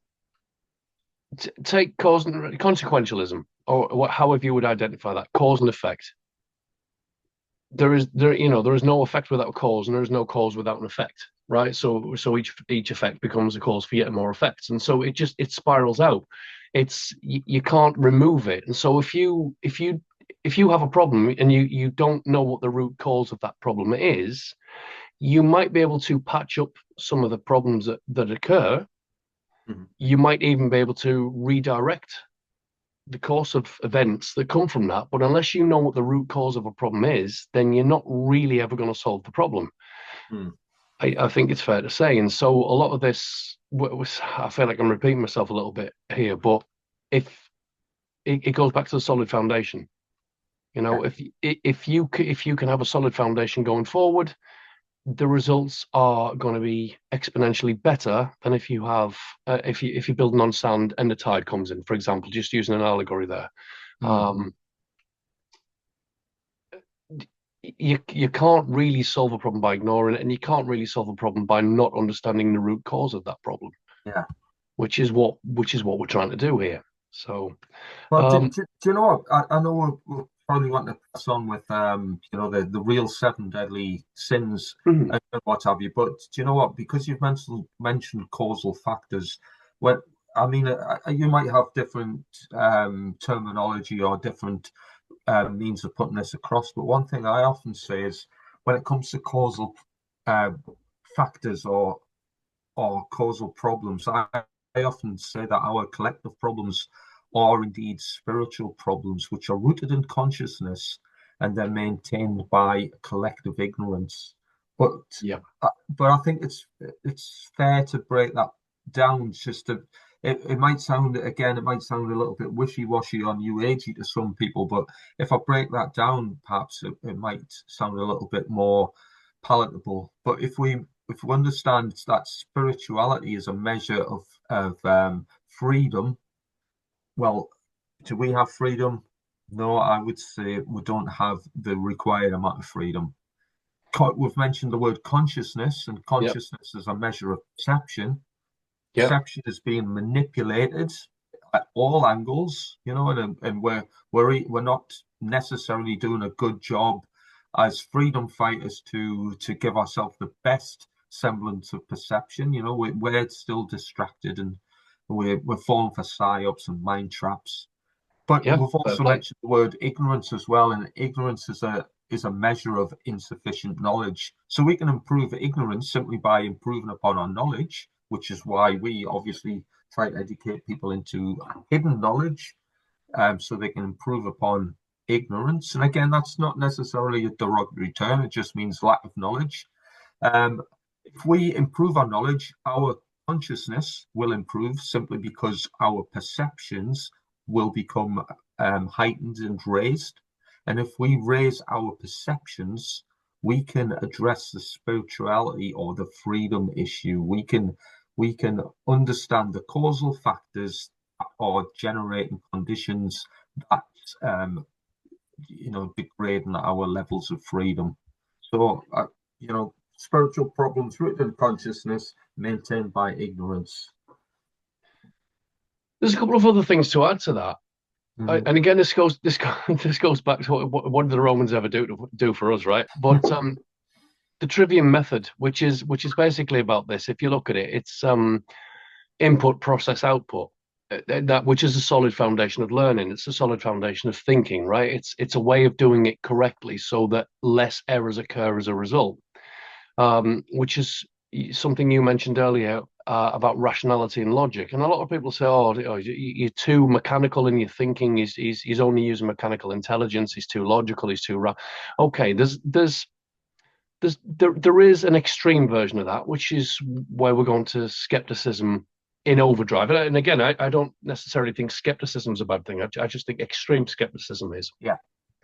Speaker 1: take cause and consequentialism, or however you would identify that, cause and effect. There is no effect without a cause, and there is no cause without an effect, right? So each effect becomes a cause for yet more effects, and so it spirals out. You can't remove it, and so if you have a problem and you don't know what the root cause of that problem is, you might be able to patch up some of the problems that occur.
Speaker 2: Mhm.
Speaker 1: You might even be able to redirect the course of events that come from that. But unless you know what the root cause of a problem is, then you're not really ever going to solve the problem.
Speaker 2: Mm.
Speaker 1: I think it's fair to say. And so a lot of this, I feel like I'm repeating myself a little bit here, but if it goes back to the solid foundation,
Speaker 2: Yeah.
Speaker 1: if you can have a solid foundation going forward, the results are going to be exponentially better than if you have if you build on sand and the tide comes in, for example, just using an allegory there.
Speaker 2: Mm.
Speaker 1: Um, you can't really solve a problem by ignoring it, and you can't really solve a problem by not understanding the root cause of that problem,
Speaker 2: Yeah.
Speaker 1: which is what we're trying to do here. So,
Speaker 2: Well,
Speaker 1: um,
Speaker 2: do you know what? I know we'll probably want to press on with the real seven deadly sins
Speaker 1: mhm,
Speaker 2: and what have you. But do you know what? Because you've mentioned causal factors, what I mean, you might have different terminology or different means of putting this across. But one thing I often say is when it comes to causal uh, factors or causal problems, I often say that our collective problems are indeed spiritual problems, which are rooted in consciousness and they're maintained by collective ignorance. But
Speaker 1: yeah,
Speaker 2: but I think it's fair to break that down. Just to it might sound again, it might sound a little bit wishy-washy or new agey to some people, but if I break that down, perhaps it might sound a little bit more palatable. But if we understand that spirituality is a measure of freedom, well, do we have freedom? No, I would say we don't have the required amount of freedom. We've mentioned the word consciousness, and
Speaker 1: yep,
Speaker 2: consciousness is a measure of perception.
Speaker 1: yep,
Speaker 2: Perception is being manipulated at all angles, and we're not necessarily doing a good job as freedom fighters to give ourselves the best semblance of perception. We're still distracted and we're falling for psyops and mind traps. But
Speaker 1: yeah,
Speaker 2: we've
Speaker 1: fair
Speaker 2: also
Speaker 1: play.
Speaker 2: mentioned the word ignorance as well, and ignorance is a measure of insufficient knowledge. So we can improve ignorance simply by improving upon our knowledge, which is why we obviously try to educate people into hidden knowledge, so they can improve upon ignorance. And again, that's not necessarily a derogatory term; it just means lack of knowledge. Um, if we improve our knowledge, our consciousness will improve simply because our perceptions will become heightened and raised. And if we raise our perceptions, we can address the spirituality or the freedom issue. We can understand the causal factors or generating conditions that degrading our levels of freedom. So, spiritual problems rooted in consciousness, maintained by ignorance.
Speaker 1: There's a couple of other things to add to that.
Speaker 2: Mhm.
Speaker 1: and again, this goes back to what did the Romans ever do for us, right? But the trivium method, which is basically about this. If you look at it, it's input, process, output. That which is a solid foundation of learning. It's a solid foundation of thinking, right? It's a way of doing it correctly so that less errors occur as a result. Which is something you mentioned earlier about rationality and logic. And a lot of people say, "Oh, you're too mechanical in your thinking. He's only using mechanical intelligence. He's too logical. He's too okay." There is an extreme version of that, which is where we're going to skepticism in overdrive. And again, I don't necessarily think skepticism is a bad thing. I just think extreme skepticism is.
Speaker 2: Yeah.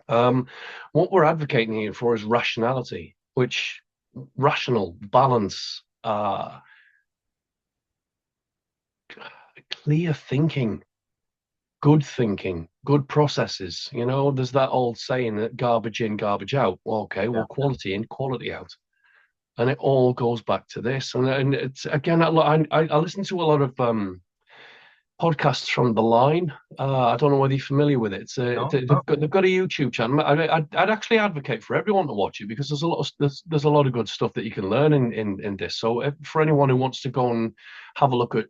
Speaker 1: Um, what we're advocating here for is rationality, which rational, balance, clear thinking, good processes. You know, there's that old saying that garbage in, garbage out. Well, okay,
Speaker 2: Yeah.
Speaker 1: well, quality in, quality out. And it all goes back to this. And it's again, I listen to a lot of podcasts from The Line. I don't know whether you're familiar with it.
Speaker 2: No.
Speaker 1: They've
Speaker 2: Oh,
Speaker 1: got a YouTube channel. I'd actually advocate for everyone to watch it because there's a lot of good stuff that you can learn in this. So for anyone who wants to go and have a look at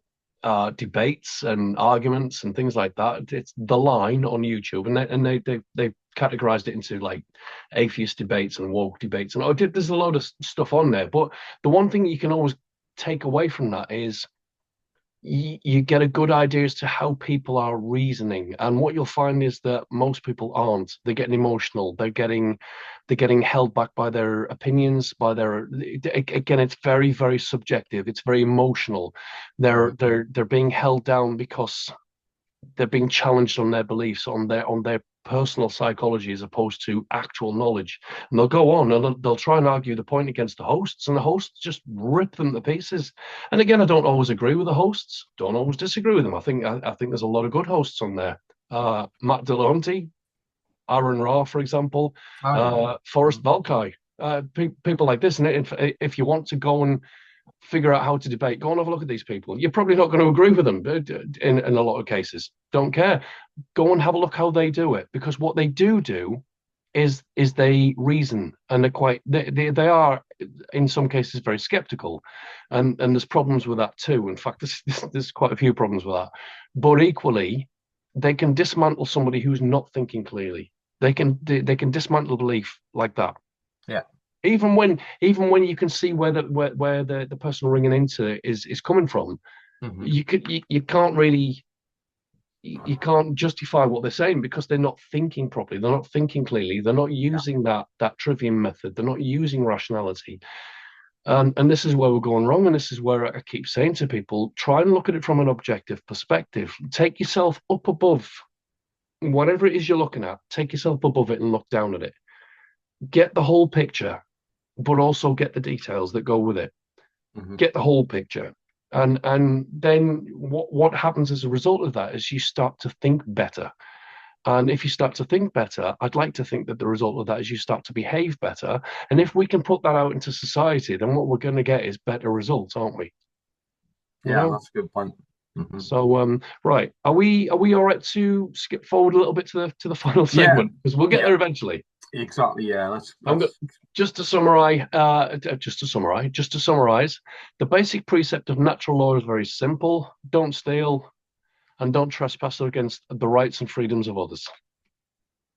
Speaker 1: debates and arguments and things like that, it's The Line on YouTube, and they categorized it into like atheist debates and woke debates, and there's a lot of stuff on there. But the one thing you can always take away from that is you get a good idea as to how people are reasoning, and what you'll find is that most people aren't. They're getting emotional. They're getting held back by their opinions, by their again. It's very subjective. It's very emotional. They're
Speaker 2: mhm.
Speaker 1: they're they're being held down because they're being challenged on their beliefs, on their personal psychology as opposed to actual knowledge. And they'll go on and they'll try and argue the point against the hosts, and the hosts just rip them to pieces. And again, I don't always agree with the hosts, don't always disagree with them. I think there's a lot of good hosts on there. Matt Dillahunty, Aaron Ra, for example,
Speaker 2: Oh, yeah.
Speaker 1: Forrest
Speaker 2: Mhm.
Speaker 1: Valkai, people like this. And if you want to go and figure out how to debate, go and have a look at these people. You're probably not going to agree with them in a lot of cases. Don't care. Go and have a look how they do it, because what they do is they reason, and they are in some cases very skeptical, and there's problems with that too. In fact, there's quite a few problems with that. But equally, they can dismantle somebody who's not thinking clearly. They can dismantle belief like that,
Speaker 2: Yeah.
Speaker 1: even when you can see where the person ringing into is coming from.
Speaker 2: Mhm.
Speaker 1: You can't really, you can't justify what they're saying because they're not thinking properly, they're not thinking clearly, they're not
Speaker 2: Yeah.
Speaker 1: using that trivium method, they're not using rationality. And this is where we're going wrong, and this is where I keep saying to people, try and look at it from an objective perspective. Take yourself up above whatever it is you're looking at, take yourself above it and look down at it. Get the whole picture, but also get the details that go with it.
Speaker 2: Mhm.
Speaker 1: Get the whole picture. And then what happens as a result of that is you start to think better. And if you start to think better, I'd like to think that the result of that is you start to behave better. And if we can put that out into society, then what we're going to get is better results, aren't we? You
Speaker 2: Yeah,
Speaker 1: know?
Speaker 2: that's a good point. Mhm.
Speaker 1: So right. Are we all right to skip forward a little bit to the final
Speaker 2: Yeah.
Speaker 1: segment? Because we'll get
Speaker 2: Yeah.
Speaker 1: there eventually.
Speaker 2: Exactly. Yeah. Let's
Speaker 1: I'm go-
Speaker 2: let's
Speaker 1: just to summarize, the basic precept of natural law is very simple: don't steal and don't trespass against the rights and freedoms of others.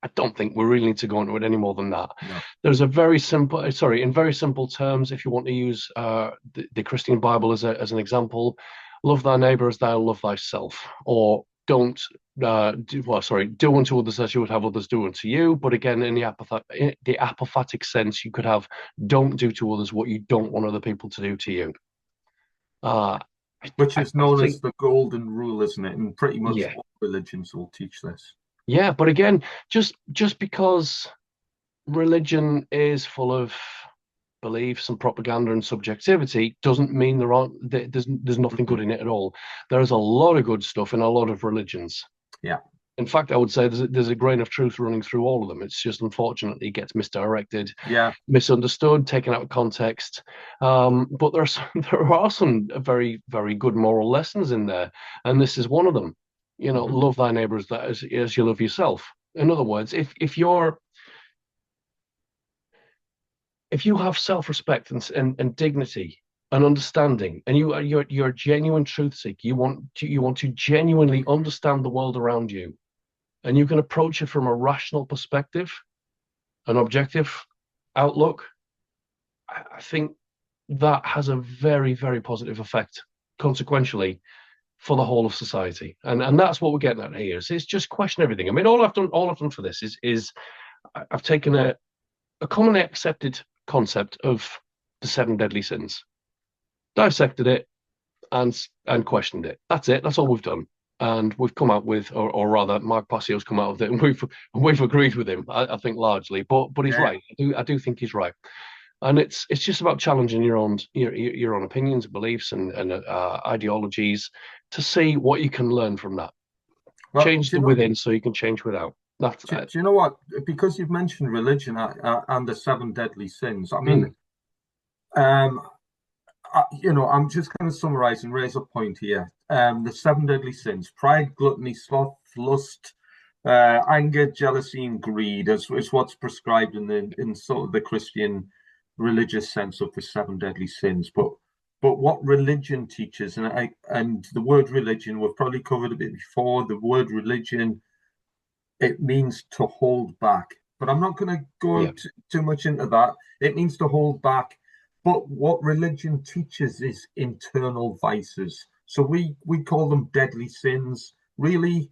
Speaker 1: I don't think we really need to go into it any more than that.
Speaker 2: no.
Speaker 1: There's a very simple, sorry, in very simple terms, if you want to use the Christian Bible as an example, love thy neighbor as thou love thyself, or don't do unto others as you would have others do unto you. But again, in the apophatic sense, you could have don't do to others what you don't want other people to do to you. Uh,
Speaker 2: Which is
Speaker 1: I
Speaker 2: known as
Speaker 1: think,
Speaker 2: the golden rule, isn't it? And pretty much
Speaker 1: yeah,
Speaker 2: all religions will teach this.
Speaker 1: yeah. But again, just because religion is full of beliefs and propaganda and subjectivity doesn't mean there's nothing
Speaker 2: Mhm.
Speaker 1: good in it at all. There's a lot of good stuff in a lot of religions.
Speaker 2: Yeah.
Speaker 1: In fact, I would say there's a grain of truth running through all of them. It's just unfortunately it gets misdirected,
Speaker 2: Yeah.
Speaker 1: misunderstood, taken out of context. But there are some very good moral lessons in there, and this is one of them. You know,
Speaker 2: Hmm.
Speaker 1: love thy neighbor as you love yourself. In other words, if you have self-respect and dignity and understanding, and you're a genuine truth seeker, you want to genuinely understand the world around you, and you can approach it from a rational perspective, an objective outlook. I think that has a very, very positive effect, consequentially, for the whole of society. And that's what we're getting at here. Is it's just question everything. I mean, all I've done for this is I've taken a commonly accepted concept of the seven deadly sins, dissected it, and questioned it. That's it. That's all we've done. And we've come out with, or rather, Mark Passio's come out with it, and we've agreed with him. I think largely, but he's
Speaker 2: Yeah.
Speaker 1: right. I do think he's right. And it's just about challenging your own opinions, beliefs, and ideologies to see what you can learn from that.
Speaker 2: Well,
Speaker 1: Change the within so you can change without. That's
Speaker 2: do you know what? Because you've mentioned religion and the seven deadly sins. I mean,
Speaker 1: mm,
Speaker 2: um, I'm just going to summarize and raise a point here. The seven deadly sins: pride, gluttony, sloth, lust, anger, jealousy, and greed is what's prescribed in sort of the Christian religious sense of the seven deadly sins. But what religion teaches, and the word religion we've probably covered a bit before. The word religion, it means to hold back. But I'm not going to go
Speaker 1: yeah,
Speaker 2: too much into that. It means to hold back. But what religion teaches is internal vices. So we call them deadly sins. Really,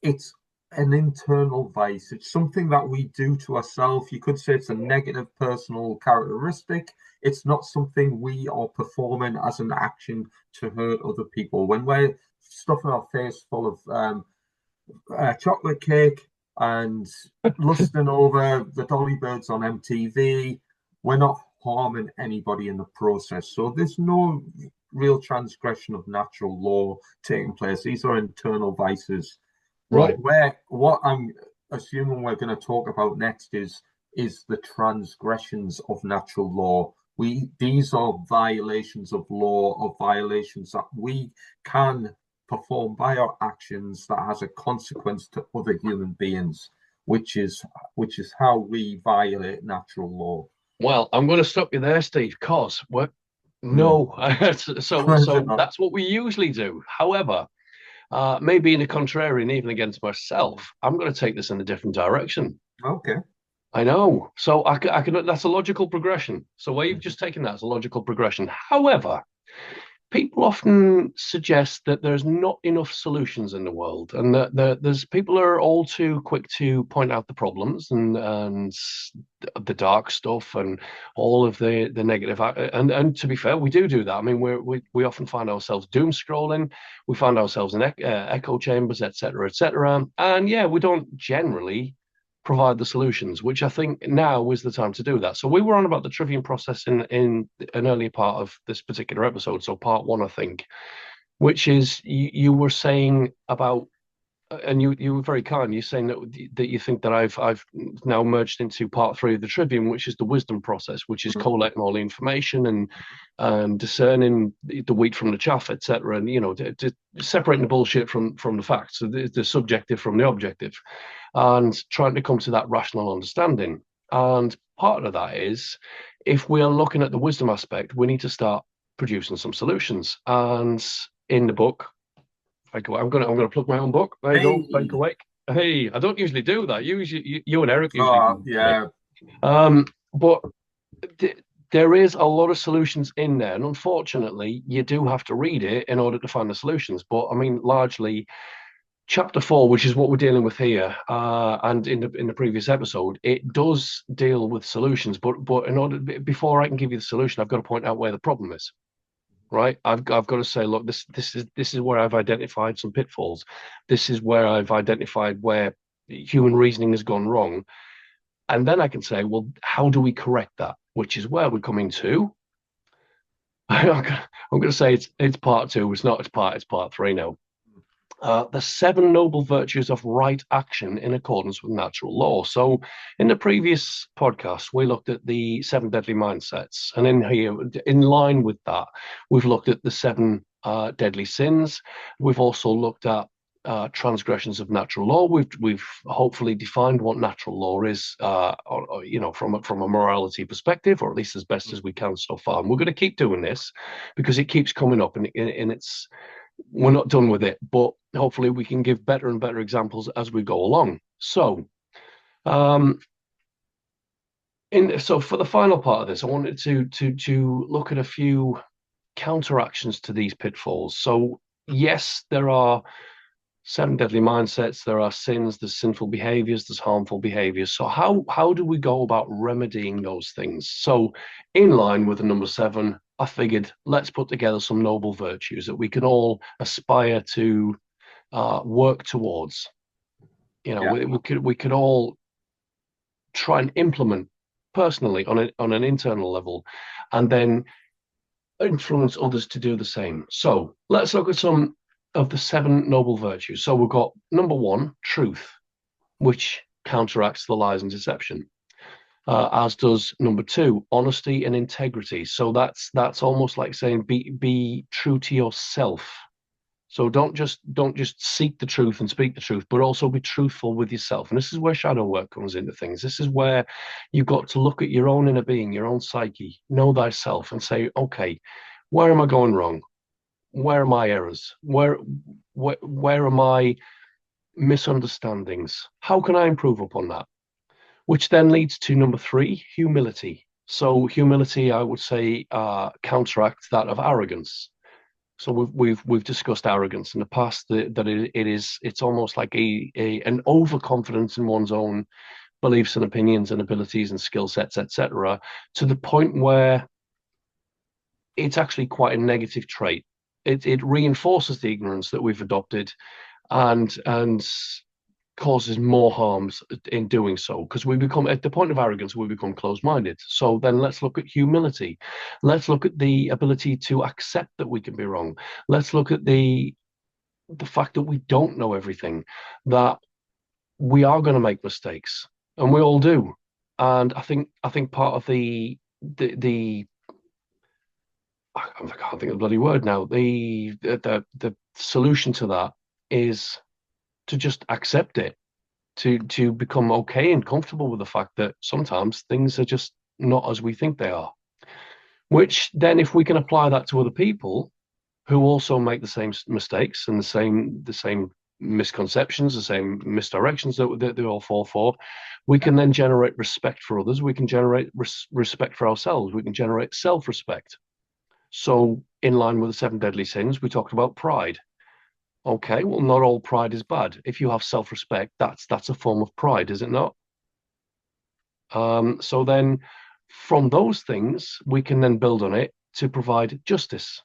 Speaker 2: it's an internal vice. It's something that we do to ourselves. You could say it's a negative personal characteristic. It's not something we are performing as an action to hurt other people. When we're stuffing our face full of chocolate cake and lusting over the Dolly Birds on MTV, we're not harming anybody in the process. So there's no real transgression of natural law taking place. These are internal vices.
Speaker 1: right.
Speaker 2: What I'm assuming we're going to talk about next is the transgressions of natural law. These are violations of law, or violations that we can perform by our actions that has a consequence to other human beings, which is how we violate natural law.
Speaker 1: Well, I'm going to stop you there, Steve, because
Speaker 2: Hmm.
Speaker 1: no. so
Speaker 2: Is it
Speaker 1: so
Speaker 2: not?
Speaker 1: that's what we usually do. However, maybe in a contrarian, even against
Speaker 2: Hmm.
Speaker 1: myself, I'm going to take this in a different direction.
Speaker 2: Okay.
Speaker 1: I know. So I can. That's a logical progression. So where you've
Speaker 2: Mhm.
Speaker 1: just taken that as a logical progression. However, people often suggest that there's not enough solutions in the world, and that there's people are all too quick to point out the problems and the dark stuff and all of the negative. And to be fair, we do that. I mean, we often find ourselves doom scrolling, we find ourselves in echo chambers, etc., etc. And yeah, we don't generally provide the solutions, which I think now is the time to do that. So we were on about the trivium process in an earlier part of this particular episode, so part one, I think, which is you were saying about, and you were very kind. You're saying that you think that I've now merged into part three of the trivium, which is the wisdom process, which is
Speaker 2: Mhm.
Speaker 1: collating all the information and discerning the wheat from the chaff, etc., and separating the bullshit from the facts, so the subjective from the objective, and trying to come to that rational understanding. And part of that is, if we are looking at the wisdom aspect, we need to start producing some solutions. And in the book, I'm gonna plug my own book. There you go, Think
Speaker 2: Hey.
Speaker 1: Awake. Hey, I don't usually do that. You and Eric usually do it.
Speaker 2: Yeah.
Speaker 1: But th- there is a lot of solutions in there, and unfortunately, you do have to read it in order to find the solutions. But I mean, largely, chapter four, which is what we're dealing with here, and in the previous episode, it does deal with solutions. But in order before I can give you the solution, I've got to point out where the problem is. Right, I've got to say, look, this is where I've identified some pitfalls. This is where I've identified where human reasoning has gone wrong, and then I can say, well, how do we correct that? Which is where we're coming to. I'm going to say it's part two. It's not. It's part three now. The seven noble virtues of right action in accordance with natural law. So, in the previous podcast, we looked at the seven deadly mindsets, and in here, in line with that, we've looked at the seven deadly sins. We've also looked at transgressions of natural law. We've hopefully defined what natural law is, from a morality perspective, or at least as best as we can so far. And we're going to keep doing this because it keeps coming up, and it's we're not done with it. But hopefully, we can give better and better examples as we go along. So, um, for the final part of this, I wanted to look at a few counteractions to these pitfalls. So, yes, there are seven deadly mindsets, there are sins, there's sinful behaviors, there's harmful behaviors. So how do we go about remedying those things? So in line with the number seven, I figured let's put together some noble virtues that we can all aspire to work towards.
Speaker 2: Yeah.
Speaker 1: We could all try and implement personally on an internal level, and then influence others to do the same. So let's look at some of the seven noble virtues. So we've got number one, truth, which counteracts the lies and deception. As does number two, honesty and integrity. So that's almost like saying be true to yourself. So don't just seek the truth and speak the truth, but also be truthful with yourself. And this is where shadow work comes into things. This is where you've got to look at your own inner being, your own psyche, know thyself, and say, okay, where am I going wrong? Where are my errors? Where are my misunderstandings? How can I improve upon that? Which then leads to number three, humility. So humility, I would say, counteracts that of arrogance. So we've discussed arrogance in the past, that it's almost like an overconfidence in one's own beliefs and opinions and abilities and skill sets, etc., to the point where it's actually quite a negative trait. It reinforces the ignorance that we've adopted, and causes more harms in doing so, because we become, at the point of arrogance, we become closed-minded. So then let's look at humility. Let's look at the ability to accept that we can be wrong. Let's look at the fact that we don't know everything, that we are going to make mistakes, and we all do. And I think part of the I can't think of the bloody word now. The solution to that is to just accept it, to become okay and comfortable with the fact that sometimes things are just not as we think they are. Which then, if we can apply that to other people who also make the same mistakes and the same misconceptions, the same misdirections that they all fall for, we can then generate respect for others. We can generate respect for ourselves. We can generate self-respect. So, in line with the seven deadly sins, we talked about pride. Okay, well, not all pride is bad. If you have self-respect, that's a form of pride, is it not? So then, from those things, we can then build on it to provide justice.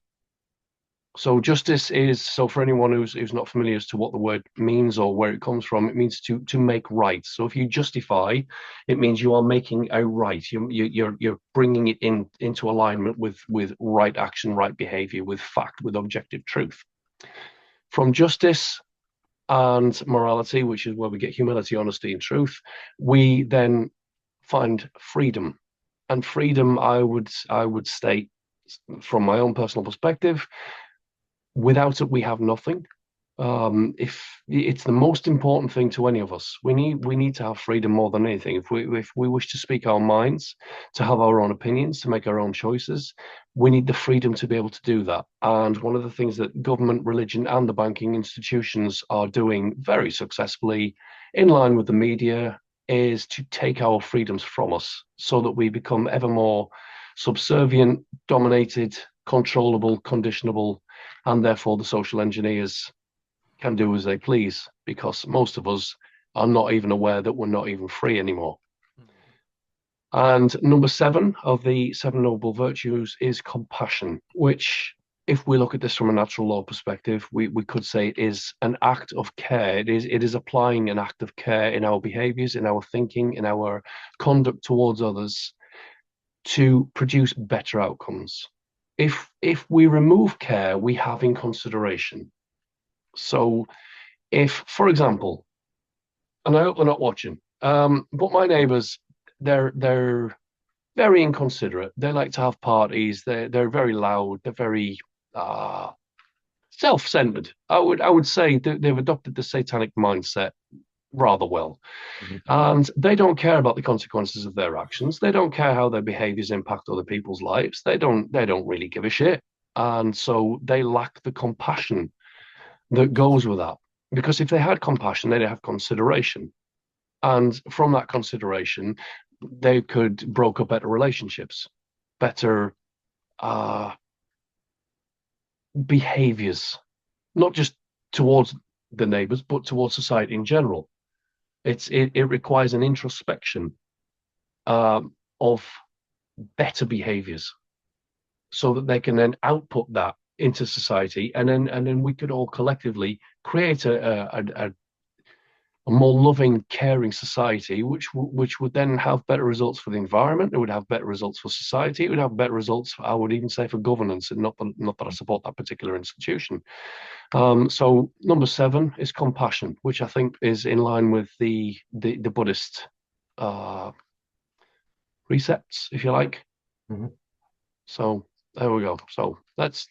Speaker 1: So justice is, so for anyone who's not familiar as to what the word means or where it comes from, it means to make right. So if you justify, it means you are making a right. You're bringing it into alignment with right action, right behavior, with fact, with objective truth. From justice and morality, which is where we get humility, honesty, and truth, we then find freedom. And freedom, I would state, from my own personal perspective, without it, we have nothing. If it's the most important thing to any of us, we need to have freedom more than anything. If we wish to speak our minds, to have our own opinions, to make our own choices, we need the freedom to be able to do that. And one of the things that government, religion, and the banking institutions are doing very successfully, in line with the media, is to take our freedoms from us, so that we become ever more subservient, dominated, controllable, conditionable, and therefore the social engineers can do as they please, because most of us are not even aware that we're not even free anymore. And number seven of the seven noble virtues is compassion, which, if we look at this from a natural law perspective, we could say it is an act of care. It is applying an act of care in our behaviors, in our thinking, in our conduct towards others, to produce better outcomes. If we remove care, we have inconsideration. So if, for example, and I hope they're not watching, but my neighbours, they're very inconsiderate. They like to have parties. They're very loud. They're very self-centered. I would say that they've adopted the satanic mindset rather well.
Speaker 2: Mhm.
Speaker 1: And they don't care about the consequences of their actions. They don't care how their behaviors impact other people's lives. They don't really give a shit. And so they lack the compassion that goes with that. Because if they had compassion, they'd have consideration. And from that consideration, they could broker better relationships, better uh, behaviors, not just towards the neighbors, but towards society in general. It requires an introspection of better behaviors so that they can then output that into society, and then we could all collectively create a more loving, caring society, which would then have better results for the environment. It would have better results for society. It would have better results, I would even say, for governance, and not that I support that particular institution. So number 7 is compassion, which I think is in line with the Buddhist uh, precepts, if you like.
Speaker 2: Mhm.
Speaker 1: So there we go. So let's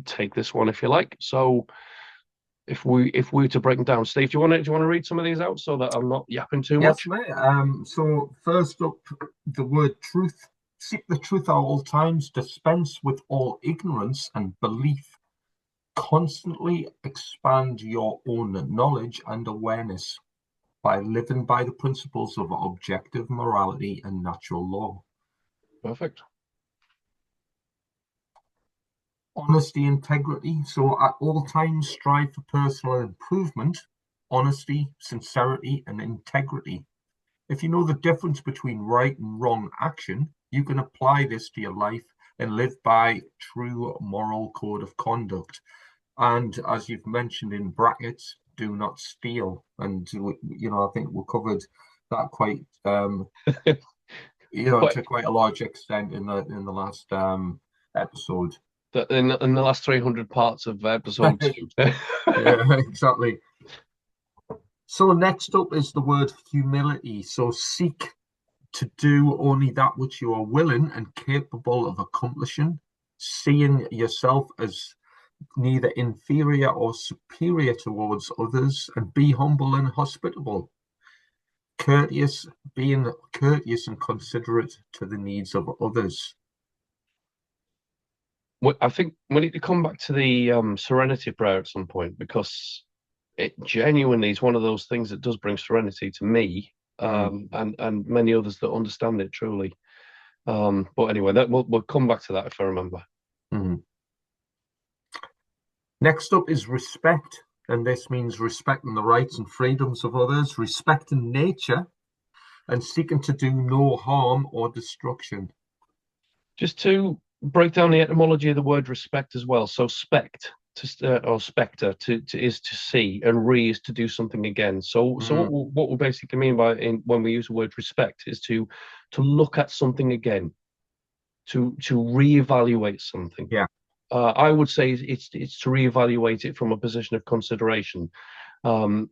Speaker 1: take this one, if you like. So if we were to break them down, Steve, do you want to read some of these out so that I'm not yapping too
Speaker 2: Yes,
Speaker 1: much?
Speaker 2: mate. So first up, the word truth. Seek the truth at all times, dispense with all ignorance and belief. Constantly expand your own knowledge and awareness by living by the principles of objective morality and natural law.
Speaker 1: Perfect.
Speaker 2: Honesty, integrity. So at all times, strive for personal improvement, honesty, sincerity, and integrity. If you know the difference between right and wrong action, you can apply this to your life and live by true moral code of conduct. And as you've mentioned in brackets, do not steal. And I think we covered that quite
Speaker 1: But
Speaker 2: to quite a large extent in the last episode.
Speaker 1: in the last 300 parts of episode 2.
Speaker 2: Yeah, exactly. So next up is the word humility. So seek to do only that which you are willing and capable of accomplishing, seeing yourself as neither inferior or superior towards others, and be humble and hospitable. Courteous, being courteous and considerate to the needs of others.
Speaker 1: I think we need to come back to the serenity prayer at some point, because it genuinely is one of those things that does bring serenity to me,
Speaker 2: Mm,
Speaker 1: and many others that understand it truly. But anyway, that we'll come back to that if I remember.
Speaker 2: mm. Next up is respect, and this means respecting the rights and freedoms of others, respecting nature, and seeking to do no harm or destruction.
Speaker 1: Just to break down the etymology of the word respect as well. So spect or spectre is to see, and re is to do something again. So
Speaker 2: Mm,
Speaker 1: what we basically mean when we use the word respect is to look at something again, to reevaluate something.
Speaker 2: yeah.
Speaker 1: I would say it's to reevaluate it from a position of consideration, um,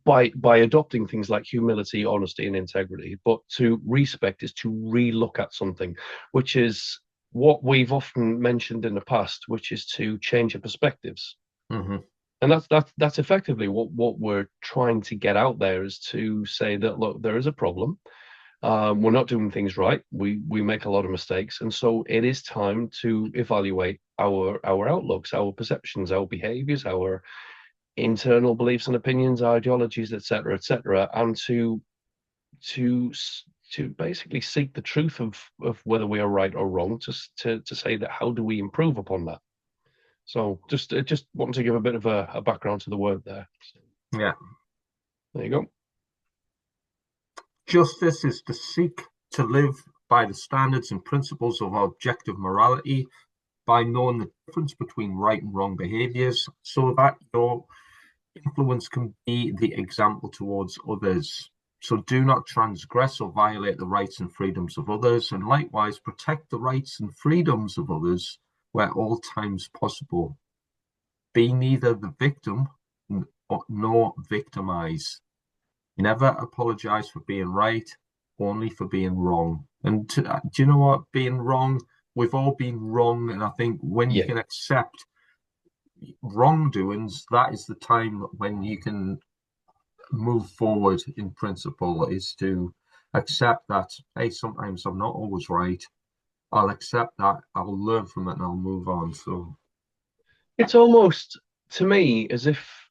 Speaker 1: by adopting things like humility, honesty, and integrity. But to respect is to relook at something, which is what we've often mentioned in the past, which is to change your perspectives.
Speaker 2: Hmm.
Speaker 1: And that's effectively what we're trying to get out there, is to say that, look, there is a problem. We're not doing things right. We make a lot of mistakes, and so it is time to evaluate our outlooks, our perceptions, our behaviors, our internal beliefs and opinions, ideologies, etc., and to to basically seek the truth of whether we are right or wrong. To say that, how do we improve upon that? So just wanting to give a bit of a background to the word there.
Speaker 2: Yeah.
Speaker 1: There you go.
Speaker 2: Justice is to seek to live by the standards and principles of objective morality, by knowing the difference between right and wrong behaviors, so that your influence can be the example towards others. So do not transgress or violate the rights and freedoms of others, and likewise protect the rights and freedoms of others where all times possible. Be neither the victim nor victimize. Never apologize for being right, only for being wrong. And do you know what? Being wrong, we've all been wrong. And I think when you
Speaker 1: Yeah,
Speaker 2: can accept wrongdoings, that is the time when you can move forward in principle, is to accept that, hey, sometimes I'm not always right. I'll accept that, I'll learn from it, and I'll move on. So,
Speaker 1: It's almost to me as if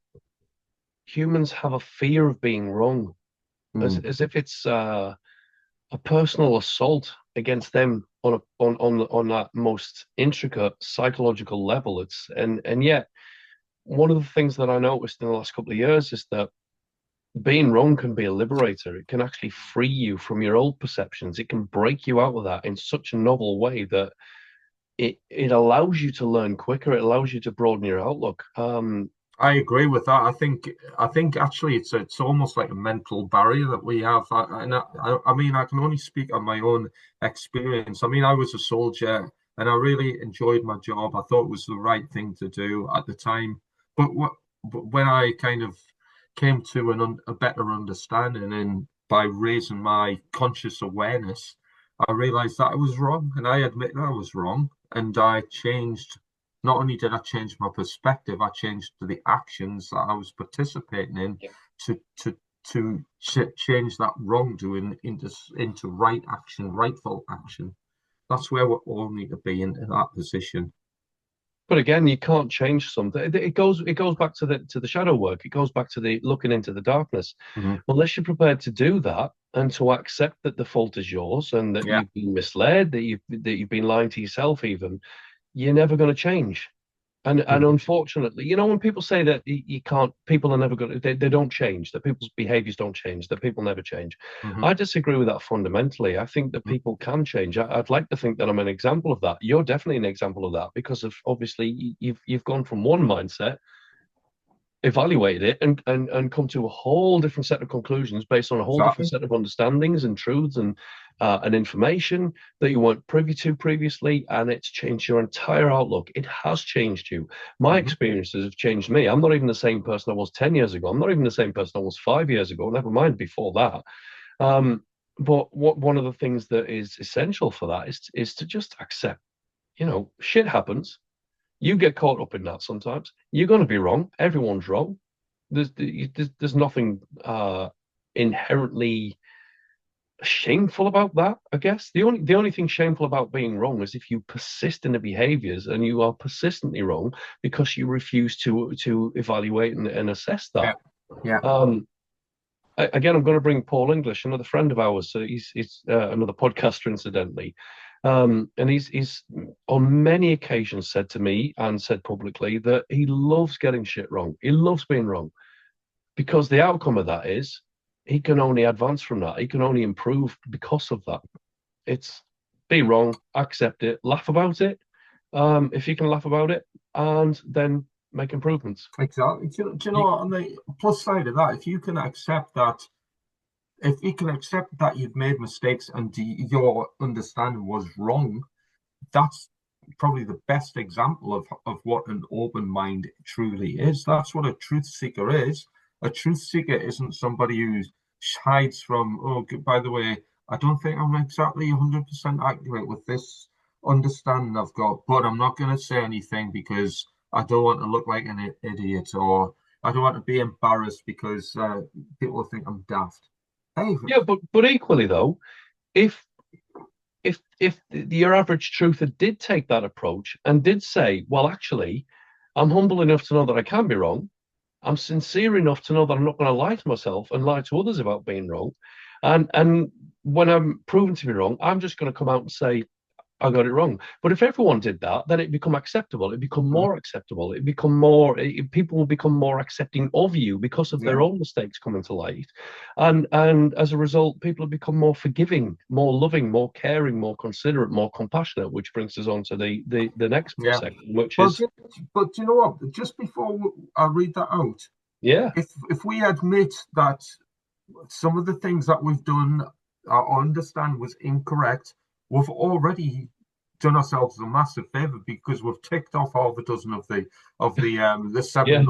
Speaker 1: humans have a fear of being wrong,
Speaker 2: mm,
Speaker 1: as if it's a personal assault against them on on that most intricate psychological level. It's and yet one of the things that I noticed in the last couple of years is that being wrong can be a liberator. It can actually free you from your old perceptions. It can break you out of that in such a novel way that it allows you to learn quicker. It allows you to broaden your outlook.
Speaker 2: I agree with that. I think actually it's almost like a mental barrier that we have. I mean, I can only speak on my own experience. I mean, I was a soldier and I really enjoyed my job. I thought it was the right thing to do at the time. But when I kind of came to a better understanding, and by raising my conscious awareness, I realized that I was wrong, and I admit that I was wrong, and I changed. Not only did I change my perspective, I changed the actions that I was participating in
Speaker 1: Yeah.
Speaker 2: to change that wrongdoing into right action, rightful action. That's where we all need to be in that position.
Speaker 1: But again, you can't change something. It goes back to the shadow work. It goes back to the looking into the darkness.
Speaker 2: Hmm.
Speaker 1: Unless you're prepared to do that and to accept that the fault is yours and that
Speaker 2: Yeah.
Speaker 1: you've been misled, that you've been lying to yourself, even, you're never going to change. And
Speaker 2: Hmm.
Speaker 1: unfortunately, when people say that you can't, people are never going to, they don't change, that people's behaviors don't change, that people never change.
Speaker 2: Hmm.
Speaker 1: I disagree with that fundamentally. I think that people can change. I'd like to think that I'm an example of that. You're definitely an example of that because of obviously you've gone from one mindset, evaluated it, and come to a whole different set of conclusions based on a whole different
Speaker 2: Exactly.
Speaker 1: set of understandings and truths and information that you weren't privy to previously, and it's changed your entire outlook. It has changed you. My
Speaker 2: Hmm.
Speaker 1: experiences have changed me. I'm not even the same person I was 10 years ago. I'm not even the same person I was 5 years ago, never mind before that. But one of the things that is essential for that is to just accept, shit happens. You get caught up in that sometimes. You're going to be wrong. Everyone's wrong. There's nothing inherently shameful about that. I guess the only thing shameful about being wrong is if you persist in the behaviors and you are persistently wrong because you refuse to evaluate and assess that.
Speaker 2: Yeah. Yeah.
Speaker 1: Um, Again, I'm going to bring Paul English, another friend of ours. So he's another podcaster, incidentally. And he's on many occasions said to me and said publicly that he loves getting shit wrong. He loves being wrong because the outcome of that is he can only advance from that. He can only improve because of that. It's be wrong, accept it, laugh about it. If you can laugh about it, and then make improvements.
Speaker 2: Exactly. Do you know
Speaker 1: You,
Speaker 2: what? On the plus side of that, if you can accept that you've made mistakes and your understanding was wrong, that's probably the best example of what an open mind truly is. That's what a truth seeker is. A truth seeker isn't somebody who hides from, oh, by the way, I don't think I'm exactly 100% accurate with this understanding I've got, but I'm not going to say anything because I don't want to look like an idiot, or I don't want to be embarrassed because people think I'm daft. Hey,
Speaker 1: yeah, but equally though, if if your average truther did take that approach and did say, well, actually, I'm humble enough to know that I can be wrong. I'm sincere enough to know that I'm not going to lie to myself and lie to others about being wrong. And when I'm proven to be wrong, I'm just going to come out and say, I got it wrong. But if everyone did that, then it'd become acceptable. It'd become
Speaker 2: mhm,
Speaker 1: more acceptable. It'd become more, people will become more accepting of you because of
Speaker 2: yeah,
Speaker 1: their own mistakes coming to light. And as a result, people have become more forgiving, more loving, more caring, more considerate, more compassionate, which brings us on to the next
Speaker 2: yeah.
Speaker 1: section, which
Speaker 2: Well,
Speaker 1: is,
Speaker 2: but you know what? Just before I read that out,
Speaker 1: yeah,
Speaker 2: if we admit that some of the things that we've done, I understand was incorrect, we've already done ourselves a massive favor because we've ticked off half a dozen of the
Speaker 1: yeah,
Speaker 2: seven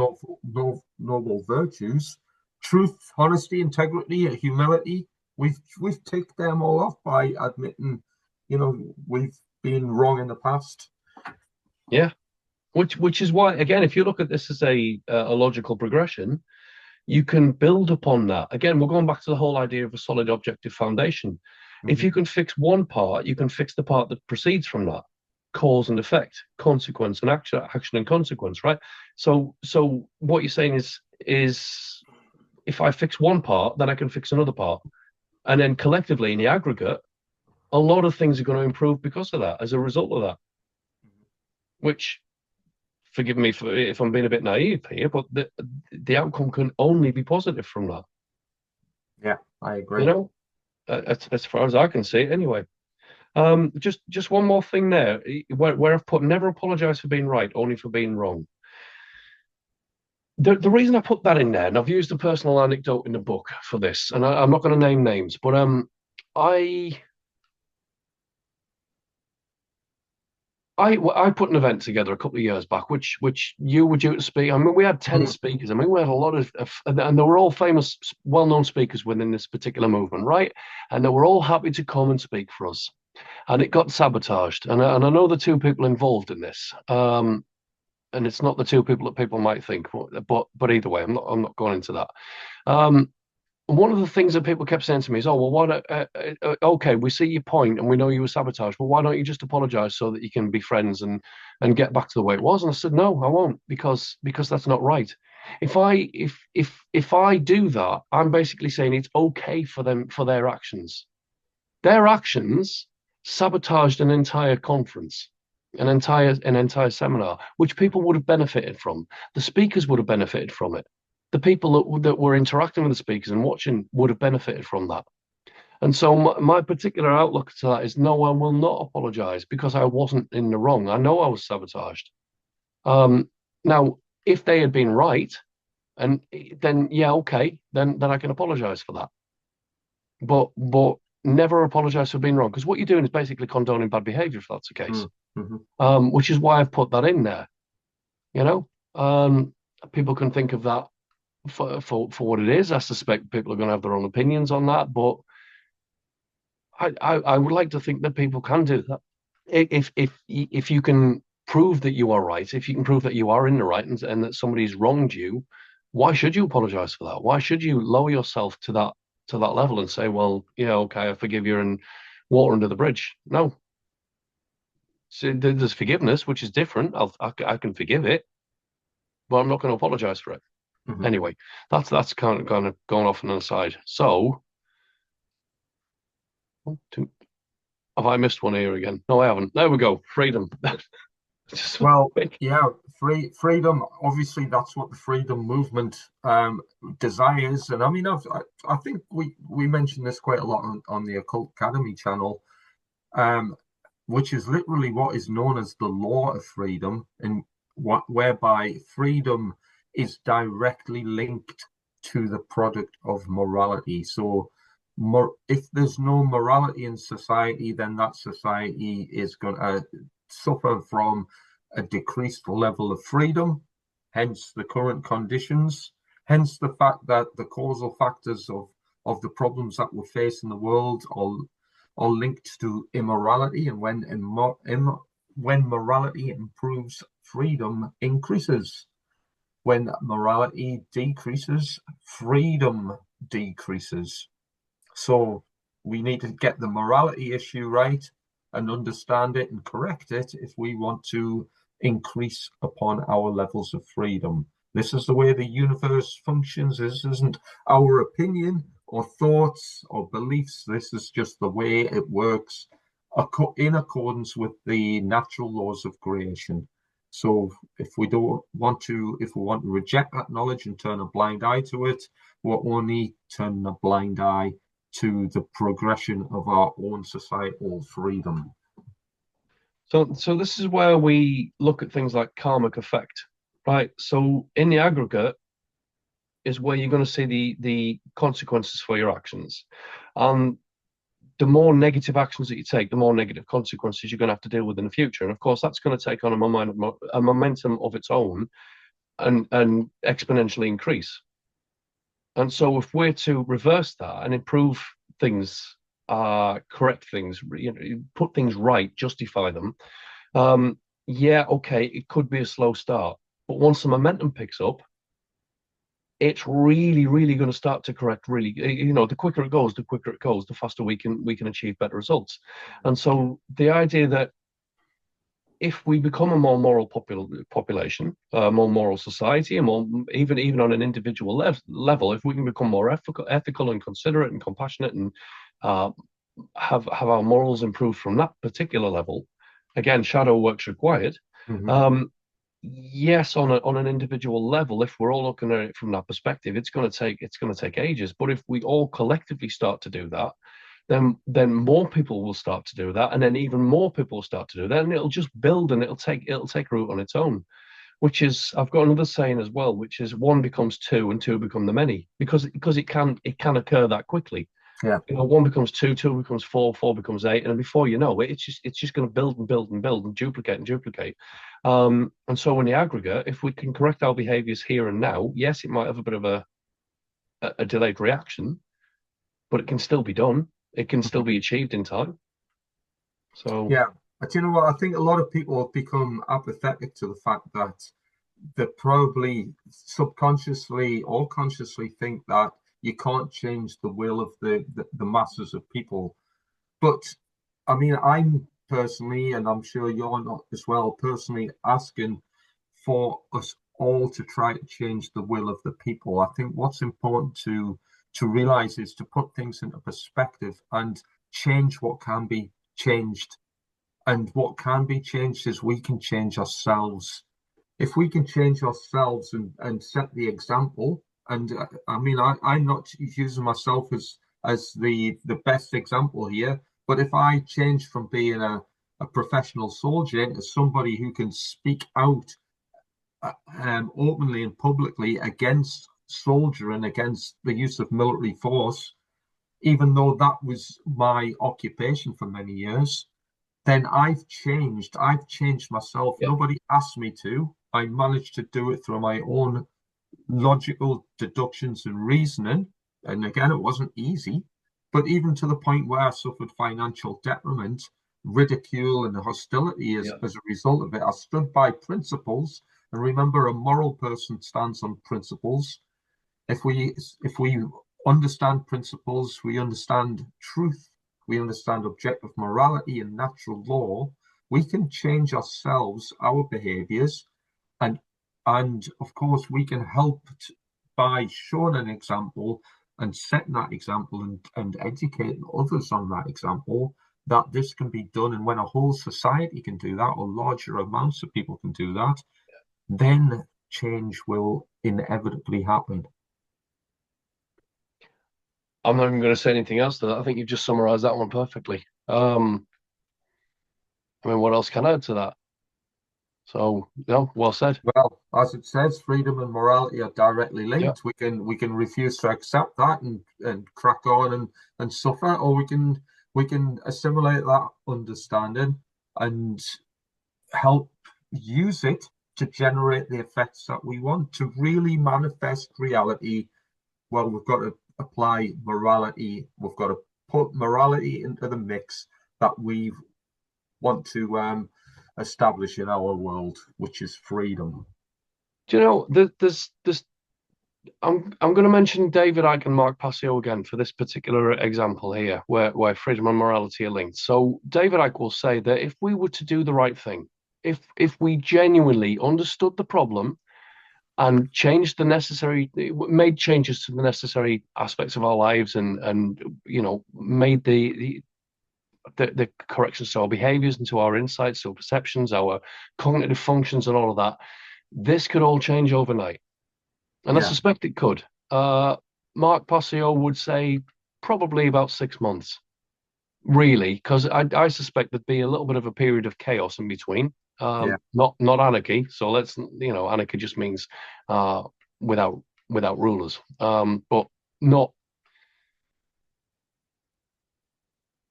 Speaker 2: noble virtues: truth, honesty, integrity, humility. We've ticked them all off by admitting, we've been wrong in the past.
Speaker 1: yeah. which is why, again, if you look at this as a logical progression, you can build upon that. Again, we're going back to the whole idea of a solid objective foundation. If
Speaker 2: Mhm.
Speaker 1: you can fix one part, you can fix the part that proceeds from that, cause and effect, consequence and action, action and consequence, right? So what you're saying is if I fix one part, then I can fix another part, and then collectively in the aggregate, a lot of things are going to improve because of that, as a result of that. Which, forgive me for if I'm being a bit naive here, but the outcome can only be positive from that.
Speaker 2: Yeah, I
Speaker 1: You
Speaker 2: agree.
Speaker 1: know, as far as I can see, anyway. Just one more thing there, where I've put never apologize for being right, only for being wrong. The reason I put that in there, and I've used a personal anecdote in the book for this, and I'm not going to name names, but I I put an event together a couple of years back, which you were due to speak. I mean, we had 10
Speaker 2: Mm.
Speaker 1: speakers. I mean, we had a lot and they were all famous, well-known speakers within this particular movement, right? And they were all happy to come and speak for us. And it got sabotaged. And I know the two people involved in this. And it's not the two people that people might think, but either way, I'm not going into that. Um, one of the things that people kept saying to me is, "Oh, well, why don't, okay, we see your point and we know you were sabotaged, but why don't you just apologize so that you can be friends and get back to the way it was?" And I said, "No, I won't, because that's not right. If I do that, I'm basically saying it's okay for them for their actions. Their actions sabotaged an entire conference, an entire seminar, which people would have benefited from. The speakers would have benefited from it. The people that were interacting with the speakers and watching would have benefited from that. And so my particular outlook to that is no, I will not apologize because I wasn't in the wrong. I know I was sabotaged. Now, if they had been right, and then yeah, okay, then I can apologize for that. But never apologize for being wrong because what you're doing is basically condoning bad behavior if that's the case.
Speaker 2: Mm. Mhm.
Speaker 1: Which is why I've put that in there. You know, people can think of that for what it is. I suspect people are going to have their own opinions on that, but I would like to think that people can do that if you can prove that you are right, if you can prove that you are in the right and that somebody's wronged you, why should you apologize for that? Why should you lower yourself to that level and say, well, yeah, okay, I forgive you and water under the bridge? No. So there's forgiveness, which is different. I can forgive it, but I'm not going to apologize for it.
Speaker 2: Mhm.
Speaker 1: Anyway, that's kind of going off on the side. So, have I missed one here again? No, I haven't. There we go. Freedom. Just
Speaker 2: Well,
Speaker 1: quick.
Speaker 2: yeah, freedom. Obviously, that's what the freedom movement desires. And I mean, I think we mentioned this quite a lot on the Occult Academy channel, um, which is literally what is known as the law of freedom, and whereby freedom is directly linked to the product of morality. So, if there's no morality in society, then that society is going to suffer from a decreased level of freedom, hence the current conditions, hence the fact that the causal factors of the problems that we face in the world are linked to immorality, and when morality improves, freedom increases. When morality decreases, freedom decreases. So we need to get the morality issue right and understand it and correct it if we want to increase upon our levels of freedom. This is the way the universe functions. This isn't our opinion or thoughts or beliefs. This is just the way it works in accordance with the natural laws of creation. So if we want to reject that knowledge and turn a blind eye to it, we're only turning a blind eye to the progression of our own societal freedom.
Speaker 1: So this is where we look at things like karmic effect, right? So in the aggregate is where you're going to see the consequences for your actions. And the more negative actions that you take, the more negative consequences you're going to have to deal with in the future. And of course, that's going to take on a momentum of its own and exponentially increase. And so, if we're to reverse that and improve things, correct things, put things right, justify them, yeah, okay, it could be a slow start, but once the momentum picks up, it's really, really going to start to correct. Really, the quicker it goes, the faster we can achieve better results. And so the idea that if we become a more moral population, a more moral society, and more even on an individual level, if we can become more ethical and considerate and compassionate, and uh, have our morals improved from that particular level, again, shadow work's required.
Speaker 2: Hmm.
Speaker 1: Um, yes, on an individual level, if we're all looking at it from that perspective, it's going to take ages. But if we all collectively start to do that, then more people will start to do that, and then even more people will start to do that, and it'll just build, and it'll take root on its own. Which is, I've got another saying as well, which is one becomes two, and two become the many, because it can occur that quickly.
Speaker 2: Yeah.
Speaker 1: One becomes two, two becomes four, four becomes eight, and before you know it, it's just going to build and build and build and duplicate and duplicate. And so in the aggregate, if we can correct our behaviors here and now, yes, it might have a bit of a delayed reaction, but it can still be done. It can still
Speaker 2: Mhm.
Speaker 1: be achieved in time. So
Speaker 2: Yeah. But you know what? I think a lot of people have become apathetic to the fact that they probably subconsciously or consciously think that you can't change the will of the masses of people. But I mean, I'm personally, and I'm sure you're not as well, personally asking for us all to try to change the will of the people. I think what's important to realize is to put things into perspective and change what can be changed. And what can be changed is we can change ourselves. If we can change ourselves and set the example, and I mean, I'm not using myself as the best example here, but if I change from being a professional soldier into somebody who can speak out openly and publicly against soldier and against the use of military force, even though that was my occupation for many years, then I've changed. I've changed myself.
Speaker 1: yeah,
Speaker 2: Nobody asked me to. I managed to do it through my own logical deductions and reasoning. And again, it wasn't easy, but even to the point where I suffered financial detriment, ridicule, and hostility
Speaker 1: yeah,
Speaker 2: as a result of it, I stood by principles. And remember, a moral person stands on principles. If we understand principles, we understand truth, we understand objective morality and natural law, we can change ourselves, our behaviors, and and of course we can help by showing an example and setting that example and educating others on that example that this can be done. And when a whole society can do that, or larger amounts of people can do that, then change will inevitably happen.
Speaker 1: I'm not even going to say anything else to that. I think you've just summarized that one perfectly. I mean, what else can I add to that? So, well said.
Speaker 2: Well, as it says, freedom and morality are directly
Speaker 1: Yeah.
Speaker 2: linked. We can refuse to accept that and crack on and suffer, or we can assimilate that understanding and help use it to generate the effects that we want to really manifest reality. Well, we've got to apply morality. We've got to put morality into the mix that we want to establish in our world, which is freedom.
Speaker 1: Do you know, there's I'm going to mention David Icke and Mark Passio again for this particular example here, where freedom and morality are linked. So David Icke will say that if we were to do the right thing, if we genuinely understood the problem and changed made changes to the necessary aspects of our lives, and made the corrections to our behaviors and to our insights, to our perceptions, our cognitive functions, and all of that, this could all change overnight. And I
Speaker 2: Yeah.
Speaker 1: suspect it could. Mark Passio would say probably about 6 months, really, because I suspect there'd be a little bit of a period of chaos in between.
Speaker 2: Yeah.
Speaker 1: Not anarchy. So anarchy just means uh, without rulers. But not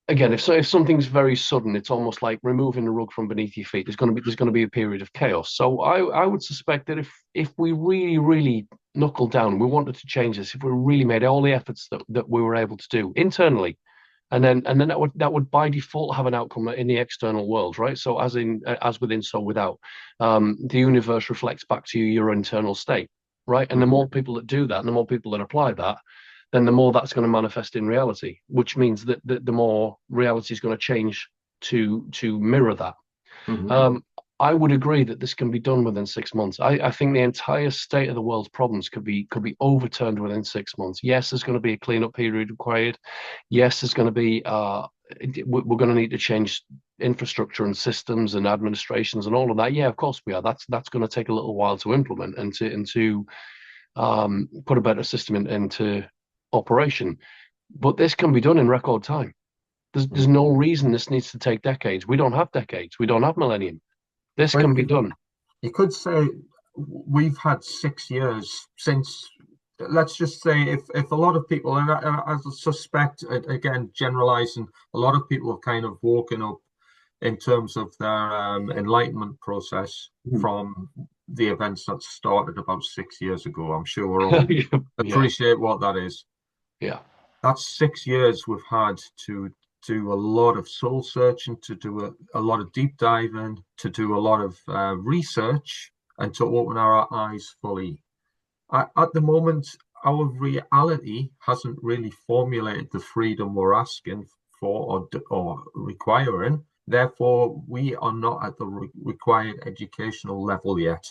Speaker 1: again. If something's very sudden, it's almost like removing the rug from beneath your feet. There's going to be a period of chaos. So I would suspect that if we really really knuckled down, we wanted to change this. If we really made all the efforts that we were able to do internally, And then that would by default have an outcome in the external world, right? So as within, so without. The universe reflects back to you your internal state, right? And the
Speaker 2: Hmm.
Speaker 1: more people that do that, and the more people that apply that, then the more that's going to manifest in reality, which means that the more reality is going to change to mirror that.
Speaker 2: Hmm.
Speaker 1: Um, I would agree that this can be done within 6 months. I think the entire state of the world's problems could be overturned within 6 months. Yes, there's going to be a cleanup period required. Yes, there's going to be we're going to need to change infrastructure and systems and administrations and all of that. Yeah, of course we are. That's going to take a little while to implement and to put a better system into operation. But this can be done in record time. There's
Speaker 2: Hmm.
Speaker 1: no reason this needs to take decades. We don't have decades. We don't have millennium. This
Speaker 2: Well,
Speaker 1: can be done.
Speaker 2: you could say we've had 6 years since. Let's just say if a lot of people, and I suspect, again, generalizing, a lot of people have kind of woken up in terms of their enlightenment process
Speaker 1: Hmm.
Speaker 2: from the events that started about 6 years ago. I'm sure we're all
Speaker 1: Yeah,
Speaker 2: appreciate what that is.
Speaker 1: yeah,
Speaker 2: That's 6 years we've had to do a lot of soul searching, to do a lot of deep diving, to do a lot of research, and to open our eyes fully. At the moment, our reality hasn't really formulated the freedom we're asking for or requiring. Therefore, we are not at the required educational level yet.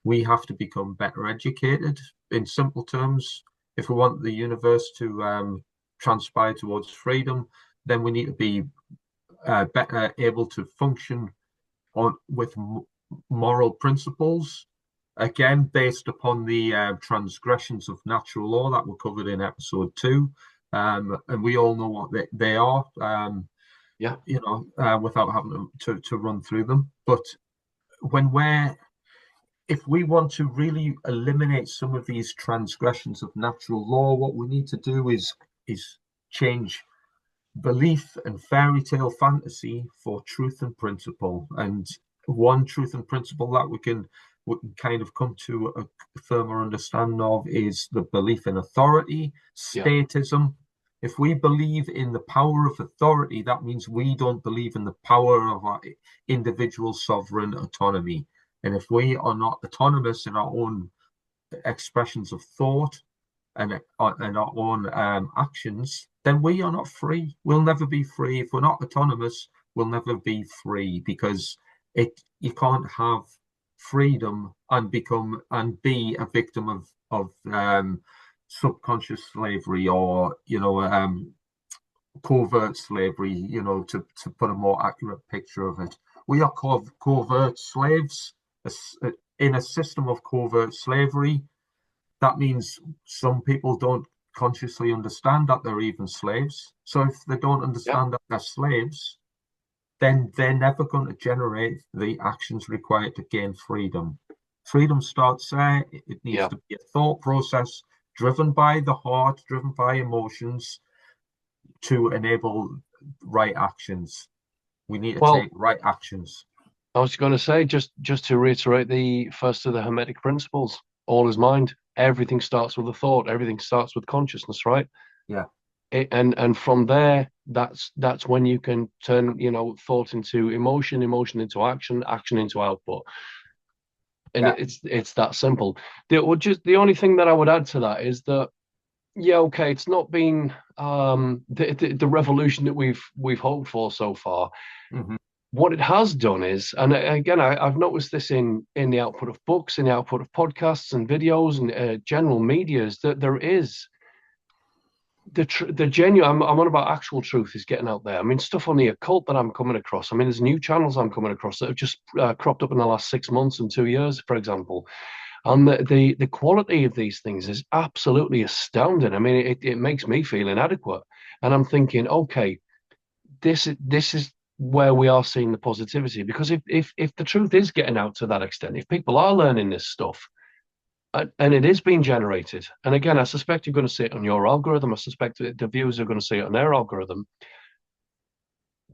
Speaker 2: We have to become better educated. In simple terms, if we want the universe to transpire towards freedom, then we need to be better able to function with moral principles, again based upon the transgressions of natural law that were covered in episode 2, and we all know what they are,
Speaker 1: yeah.
Speaker 2: without having to run through them. But when we're if we want to really eliminate some of these transgressions of natural law, what we need to do is change belief and fairy tale fantasy for truth and principle. And one truth and principle that we can kind of come to a firmer understanding of is the belief in authority,
Speaker 1: Yeah.
Speaker 2: statism. If we believe in the power of authority, that means we don't believe in the power of our individual sovereign autonomy. And if we are not autonomous in our own expressions of thought and our own actions, then we are not free. We'll never be free. If we're not autonomous, we'll never be free, because you can't have freedom and be a victim of subconscious slavery, or covert slavery. To put a more accurate picture of it, we are covert slaves in a system of covert slavery. That means some people don't consciously understand that they're even slaves. So if they don't
Speaker 1: Yeah.
Speaker 2: understand that they're slaves, then they're never going to generate the actions required to gain freedom. Freedom starts there. It needs
Speaker 1: Yeah.
Speaker 2: to be a thought process driven by the heart, driven by emotions, to enable right actions. We need to take
Speaker 1: Well,
Speaker 2: right actions.
Speaker 1: I was going to say, just to reiterate the first of the Hermetic principles, all is mind. Everything starts with a thought. Everything starts with consciousness, right?
Speaker 2: Yeah.
Speaker 1: And from there, that's when you can turn, thought into emotion, emotion into action, action into output. And
Speaker 2: Yeah.
Speaker 1: it's that simple. The only thing that I would add to that is that, yeah, okay, it's not been the revolution that we've hoped for so far.
Speaker 2: Hmm.
Speaker 1: What it has done is, and again, I've noticed this in the output of books, in the output of podcasts and videos and general media, is that there is the genuine. I'm on about actual truth is getting out there. I mean, stuff on the occult that I'm coming across. I mean, there's new channels I'm coming across that have just cropped up in the last 6 months and 2 years, for example. And the quality of these things is absolutely astounding. I mean, it makes me feel inadequate, and I'm thinking, okay, this is where we are seeing the positivity, because if the truth is getting out to that extent, if people are learning this stuff, and it is being generated, and again, I suspect you're going to see it on your algorithm. I suspect that the viewers are going to see it on their algorithm.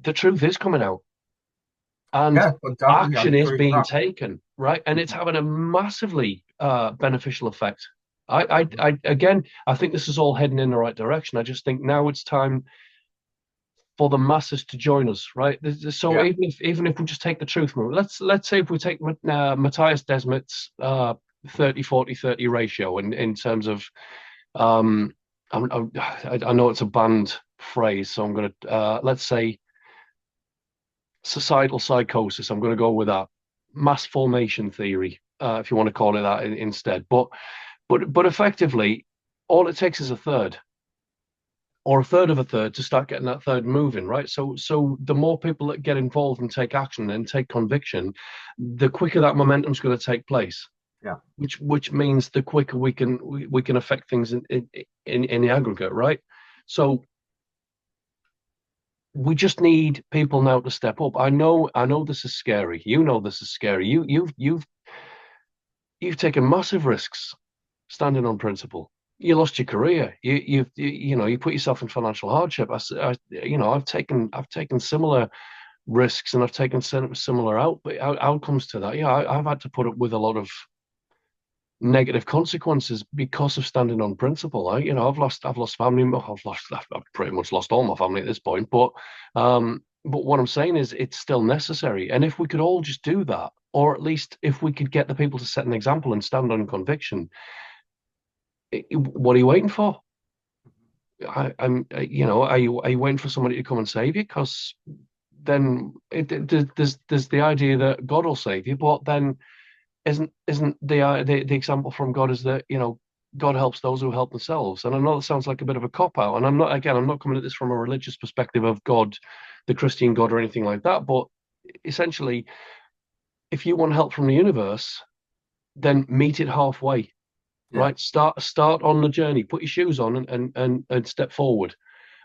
Speaker 1: The truth is coming out, and
Speaker 2: Yeah, undoubtedly, I
Speaker 1: action is
Speaker 2: agree with
Speaker 1: being
Speaker 2: that.
Speaker 1: taken, right, and it's
Speaker 2: Mhm.
Speaker 1: having a massively beneficial effect. Again, I think this is all heading in the right direction. I just think now it's time. for the masses to join us, right? So
Speaker 2: Yeah.
Speaker 1: even if we just take the truth movement, let's say if we take Matthias Desmet's 30-40-30 ratio in terms of um I know it's a banned phrase, so I'm gonna let's say societal psychosis. I'm going to go with that. Mass formation theory, if you want to call it that instead. But effectively, all it takes is a third or a third of a third to start getting that third moving, right? So the more people that get involved and take action and take conviction, the quicker that momentum's going to take place.
Speaker 2: Yeah.
Speaker 1: Which means the quicker we can affect things in the aggregate, right? So we just need people now to step up. I know this is scary. You know this is scary. You've taken massive risks standing on principle. You lost your career. You put yourself in financial hardship. I've taken similar risks and I've taken similar outcomes to that. Yeah, I've had to put up with a lot of negative consequences because of standing on principle. I've lost family. I've pretty much lost all my family at this point. But what I'm saying is it's still necessary. And if we could all just do that, or at least if we could get the people to set an example and stand on conviction, what are you waiting for? Are you waiting for somebody to come and save you? Because then there's the idea that God will save you, but then isn't the example from God is that God helps those who help themselves. And I know that sounds like a bit of a cop out, and I'm not coming at this from a religious perspective of God, the Christian God, or anything like that. But essentially, if you want help from the universe, then meet it halfway,
Speaker 2: Yeah.
Speaker 1: right? Start on the journey, put your shoes on, and step forward,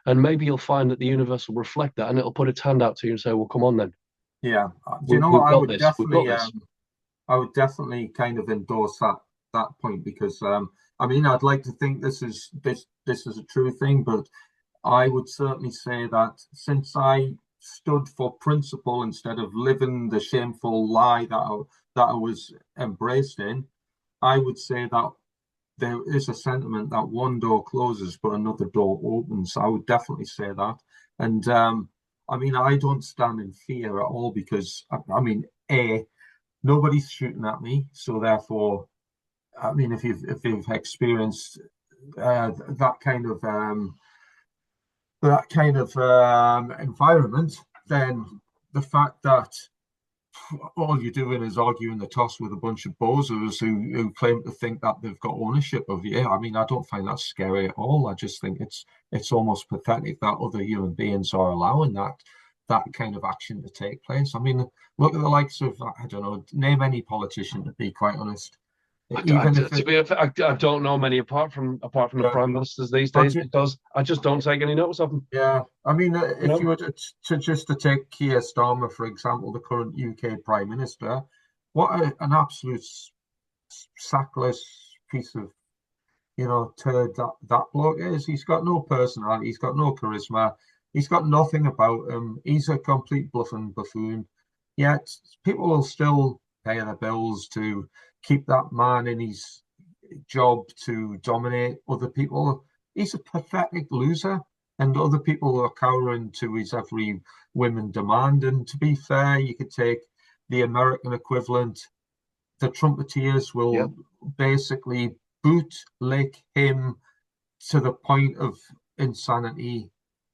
Speaker 1: and maybe you'll find that the universe will reflect that, and it'll put its hand out to you and say, "Well, come on, then,
Speaker 2: Yeah. Do you
Speaker 1: we,
Speaker 2: know what?
Speaker 1: we've got this. We've got this."
Speaker 2: I would definitely kind of endorse that point because I mean I'd like to think this is a true thing, but I would certainly say that since I stood for principle instead of living the shameful lie that I was embraced in, I would say that there is a sentiment that one door closes but another door opens. I would definitely say that. And I mean I don't stand in fear at all because I mean nobody's shooting at me, so therefore, I mean, if you've experienced that kind of environment, then the fact that all you're doing is arguing the toss with a bunch of bozos who claim to think that they've got ownership of you. I mean, I don't find that scary at all. I just think it's almost pathetic that other human beings are allowing that kind of action to take place. I mean, look at the likes of, I don't know, name any politician to be quite honest. Even if
Speaker 1: To
Speaker 2: it,
Speaker 1: be fair, I don't know many apart from the
Speaker 2: yeah,
Speaker 1: prime ministers these
Speaker 2: but
Speaker 1: days because I just don't take any notice of them.
Speaker 2: yeah, I mean,
Speaker 1: You
Speaker 2: if you
Speaker 1: know,
Speaker 2: were to just to take Keir Starmer, for example, the current UK Prime Minister, what an absolute sackless piece of, turd that bloke is. He's got no personality, he's got no charisma, he's got nothing about him. He's a complete buffoon. Yet people will still pay their bills to keep that man in his job to dominate other people. He's a pathetic loser, and other people are cowering to his every whim and demand. And to be fair, you could take the American equivalent. The Trumpeters
Speaker 1: yeah,
Speaker 2: will basically bootlick him to the point of insanity.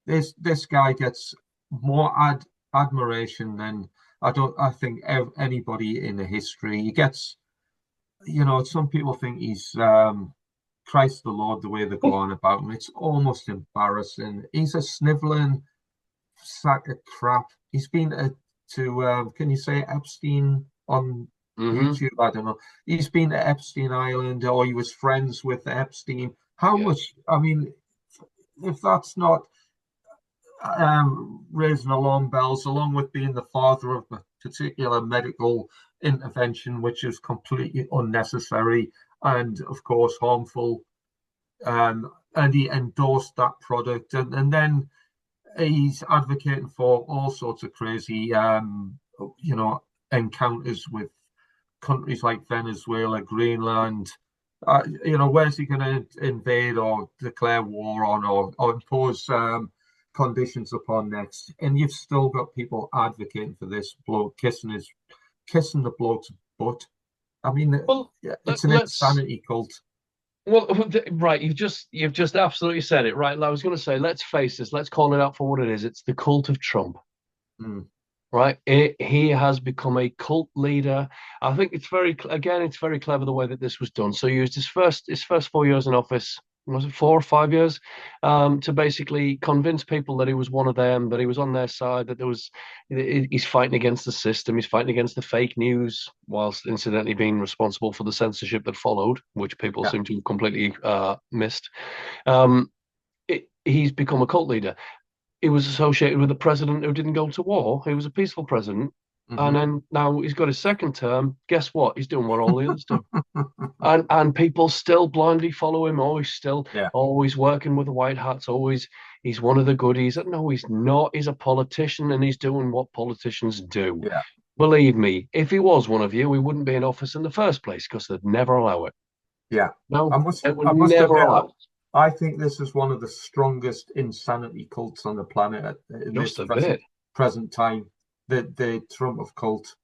Speaker 2: This guy gets more admiration than I think anybody in the history. He gets, some people think he's Christ the Lord the way they go on about him. It's almost embarrassing. He's a sniveling sack of crap. He's been can you say Epstein on
Speaker 1: hmm
Speaker 2: YouTube? I don't know. He's been to Epstein Island or he was friends with Epstein. How
Speaker 1: yeah.
Speaker 2: much, I mean, if that's not raising alarm bells, along with being the father of a particular medical intervention, which is completely unnecessary and, of course, harmful. And he endorsed that product, and then he's advocating for all sorts of crazy, encounters with countries like Venezuela, Greenland. Where's he going to invade or declare war on or impose conditions upon next, and you've still got people advocating for this bloke kissing the bloke's butt. I mean,
Speaker 1: Well,
Speaker 2: yeah, it's an
Speaker 1: let's.
Speaker 2: insanity cult.
Speaker 1: Well, right. You've just absolutely said it. Right. I was going to say, let's face this. Let's call it out for what it is. It's the cult of Trump.
Speaker 2: Mm,
Speaker 1: Right. He has become a cult leader. I think it's very clever the way that this was done. So he used his first 4 years in office, was it 4 or 5 years, to basically convince people that he was one of them, that he was on their side, that he's fighting against the system, he's fighting against the fake news, whilst incidentally being responsible for the censorship that followed, which people
Speaker 2: yeah.
Speaker 1: seem to have completely missed. Um, he's become a cult leader. He was associated with a president who didn't go to war. He was a peaceful president. And
Speaker 2: Hmm.
Speaker 1: then now he's got his second term. Guess what? He's doing what all the others do. And people still blindly follow him.
Speaker 2: Yeah,
Speaker 1: Always working with the white hats. Always, he's one of the goodies. No, he's not. He's a politician, and he's doing what politicians do.
Speaker 2: yeah,
Speaker 1: Believe me, if he was one of you, he wouldn't be in office in the first place because they'd never allow it.
Speaker 2: yeah. I
Speaker 1: No,
Speaker 2: must,
Speaker 1: it would
Speaker 2: I must
Speaker 1: never
Speaker 2: admit,
Speaker 1: allow it.
Speaker 2: I think this is one of the strongest insanity cults on the planet in
Speaker 1: Just
Speaker 2: this
Speaker 1: a
Speaker 2: present
Speaker 1: bit.
Speaker 2: present time. The Trump of cult.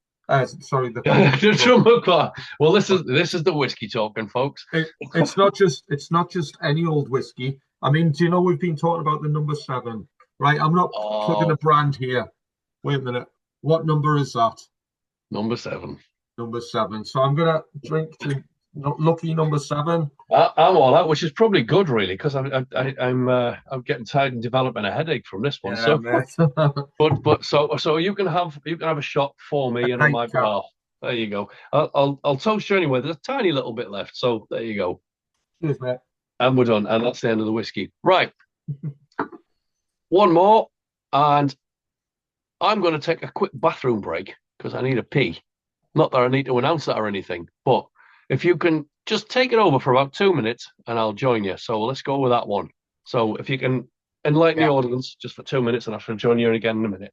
Speaker 2: Sorry, the cult of Trump.
Speaker 1: Well, this is the whiskey talking, folks.
Speaker 2: It's not just any old whiskey. I mean, do you know we've been talking about the number seven, right? I'm not plugging a
Speaker 1: Oh,
Speaker 2: brand here. Wait a minute. What number is that?
Speaker 1: number seven.
Speaker 2: Number seven. So I'm gonna drink to lucky number seven.
Speaker 1: I'm all out, which is probably good, really, because I'm getting tired and developing a headache from this one.
Speaker 2: Yeah,
Speaker 1: So,
Speaker 2: mate.
Speaker 1: but you can have a shot for
Speaker 2: A
Speaker 1: me and on my
Speaker 2: nightcap.
Speaker 1: behalf. There you go. I'll toast you anyway. There's a tiny little bit left, so there you go,
Speaker 2: Cheers, mate.
Speaker 1: and we're done. And that's the end of the whiskey. Right, one more, and I'm going to take a quick bathroom break because I need a pee. Not that I need to announce that or anything, but if you can just take it over for about 2 minutes and I'll join you. So let's go with that one. So if you can enlighten the
Speaker 2: Yeah,
Speaker 1: audience just for 2 minutes and I shall join you again in a minute.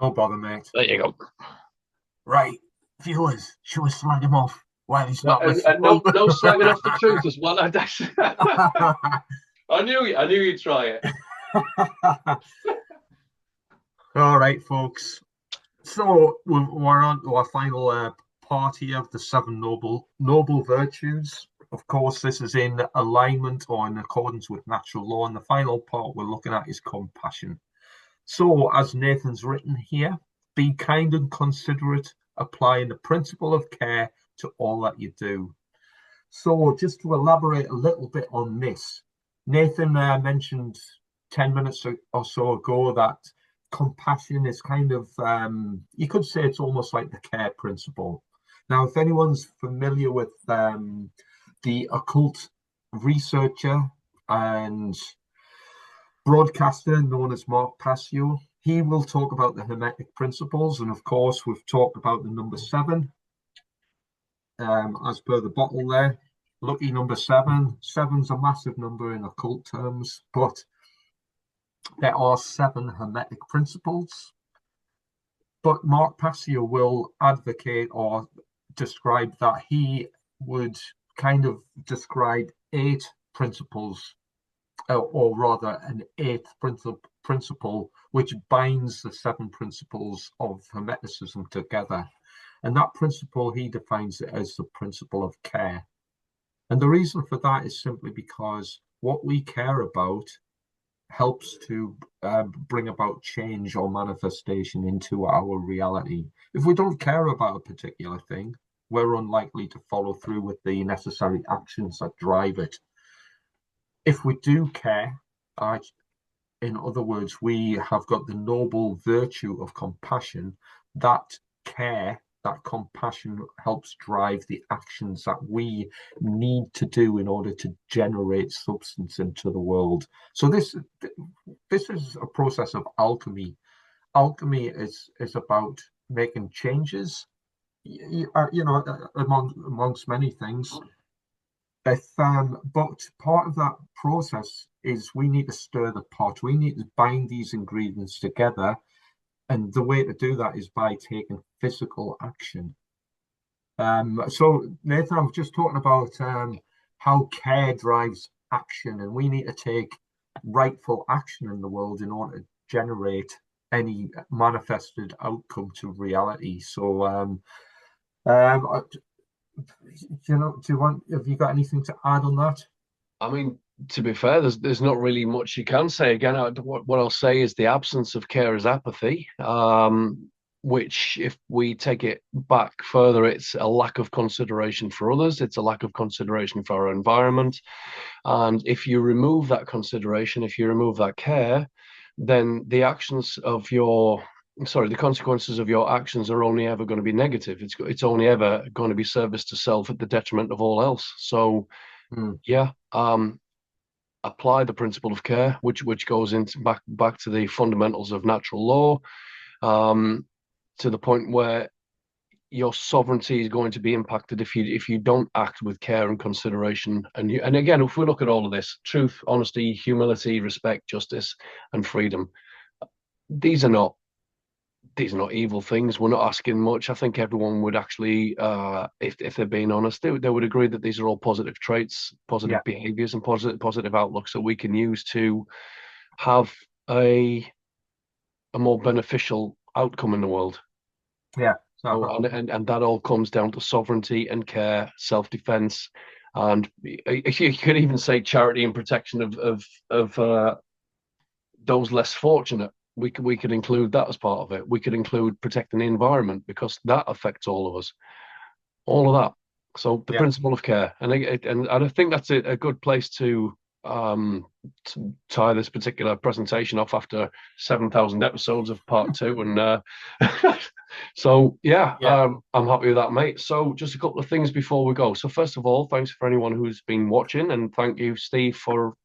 Speaker 2: no bother, mate.
Speaker 1: There you go.
Speaker 2: Right, viewers, should we slag him off while he's
Speaker 1: Yeah,
Speaker 2: not listening?
Speaker 1: and no slagging off the truth as well. I knew you'd try it.
Speaker 2: All right, folks. So we're on to our final part here of the seven noble virtues. Of course, this is in alignment or in accordance with natural law. And the final part we're looking at is compassion. So, as Nathan's written here, be kind and considerate, applying the principle of care to all that you do. So, just to elaborate a little bit on this, Nathan mentioned 10 minutes or so ago that compassion is kind of, you could say it's almost like the care principle. Now, if anyone's familiar with the occult researcher and broadcaster known as Mark Passio, he will talk about the Hermetic principles. And of course, we've talked about the number seven, as per the bottle there. Lucky number seven. Seven's a massive number in occult terms, but there are seven Hermetic principles. But Mark Passio will advocate or describe that he would kind of describe eight principles, or rather an eighth principle, which binds the seven principles of Hermeticism together. And that principle, he defines it as the principle of care. And the reason for that is simply because what we care about helps to bring about change or manifestation into our reality. If we don't care about a particular thing, we're unlikely to follow through with the necessary actions that drive it. If we do care, in other words, we have got the noble virtue of compassion. That care, that compassion helps drive the actions that we need to do in order to generate substance into the world. So this is a process of alchemy. Alchemy is about making changes, amongst many things. But part of that process is we need to stir the pot. We need to bind these ingredients together. And the way to do that is by taking physical action. So, Nathan, I'm just talking about how care drives action, and we need to take rightful action in the world in order to generate any manifested outcome to reality. So, um, do you want? Have you got anything to add on that?
Speaker 1: I mean, to be fair, there's not really much you can say. Again, what I'll say is the absence of care is apathy. Which, if we take it back further, it's a lack of consideration for others. It's a lack of consideration for our environment. And if you remove that consideration, if you remove that care, then the consequences of your actions are only ever going to be negative. It's only ever going to be service to self at the detriment of all else. So
Speaker 2: Hmm.
Speaker 1: yeah, apply the principle of care, which goes into back to the fundamentals of natural law, um, to the point where your sovereignty is going to be impacted if you don't act with care and consideration. And again, if we look at all of this, truth, honesty, humility, respect, justice, and freedom, these are not these are not evil things. We're not asking much. I think everyone would actually, if they're being honest, they would agree that these are all positive traits,
Speaker 2: Yeah,
Speaker 1: positive behaviors, and positive outlooks that we can use to have a more beneficial outcome in the world.
Speaker 2: yeah.
Speaker 1: So, and that all comes down to sovereignty and care, self-defense, and you could even say charity and protection of those less fortunate. We could include that as part of it. We could include protecting the environment because that affects all of us. All of that. So the
Speaker 2: Yeah,
Speaker 1: principle of care, and I think that's a good place um to tie this particular presentation off after 7,000 episodes of part two, and so yeah,
Speaker 2: yeah,
Speaker 1: I'm happy with that, mate. So just a couple of things before we go. So first of all, thanks for anyone who's been watching, and thank you, Steve, for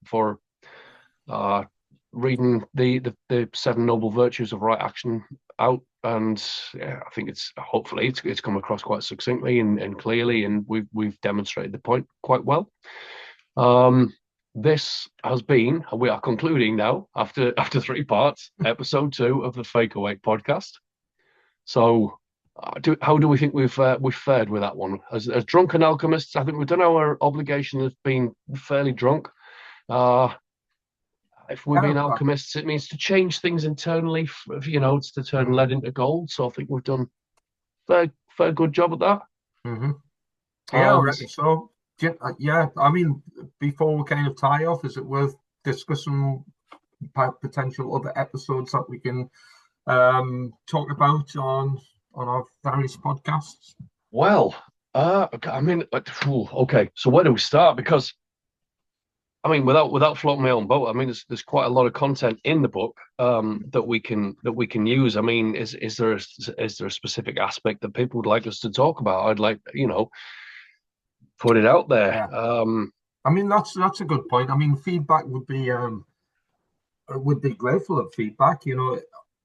Speaker 1: uh, reading the seven noble virtues of right action out. And yeah, I think it's hopefully it's come across quite succinctly and clearly, and we've demonstrated the point quite well. Um, this has been, we are concluding now after three parts, episode two of the Fake Awake podcast. So, how do we think we've fared with that one? As drunken alchemists, I think we've done our obligation of being fairly drunk. Uh, if we're
Speaker 2: yeah.
Speaker 1: being alchemists, it means to change things internally. It's to turn
Speaker 2: Mm-hmm.
Speaker 1: lead into gold. So I think we've done fair good job at that.
Speaker 2: Mm-hmm. Yeah, I
Speaker 1: And
Speaker 2: reckon so. Yeah, I mean, before we kind of tie off, is it worth discussing potential other episodes that we can talk about on our various podcasts?
Speaker 1: well, I mean, okay. So where do we start? Because I mean, without floating my own boat, I mean, there's quite a lot of content in the book that we can use. I mean, is there a specific aspect that people would like us to talk about? I'd like put it out there.
Speaker 2: Yeah, I mean that's a good point. I mean, feedback would be grateful of feedback.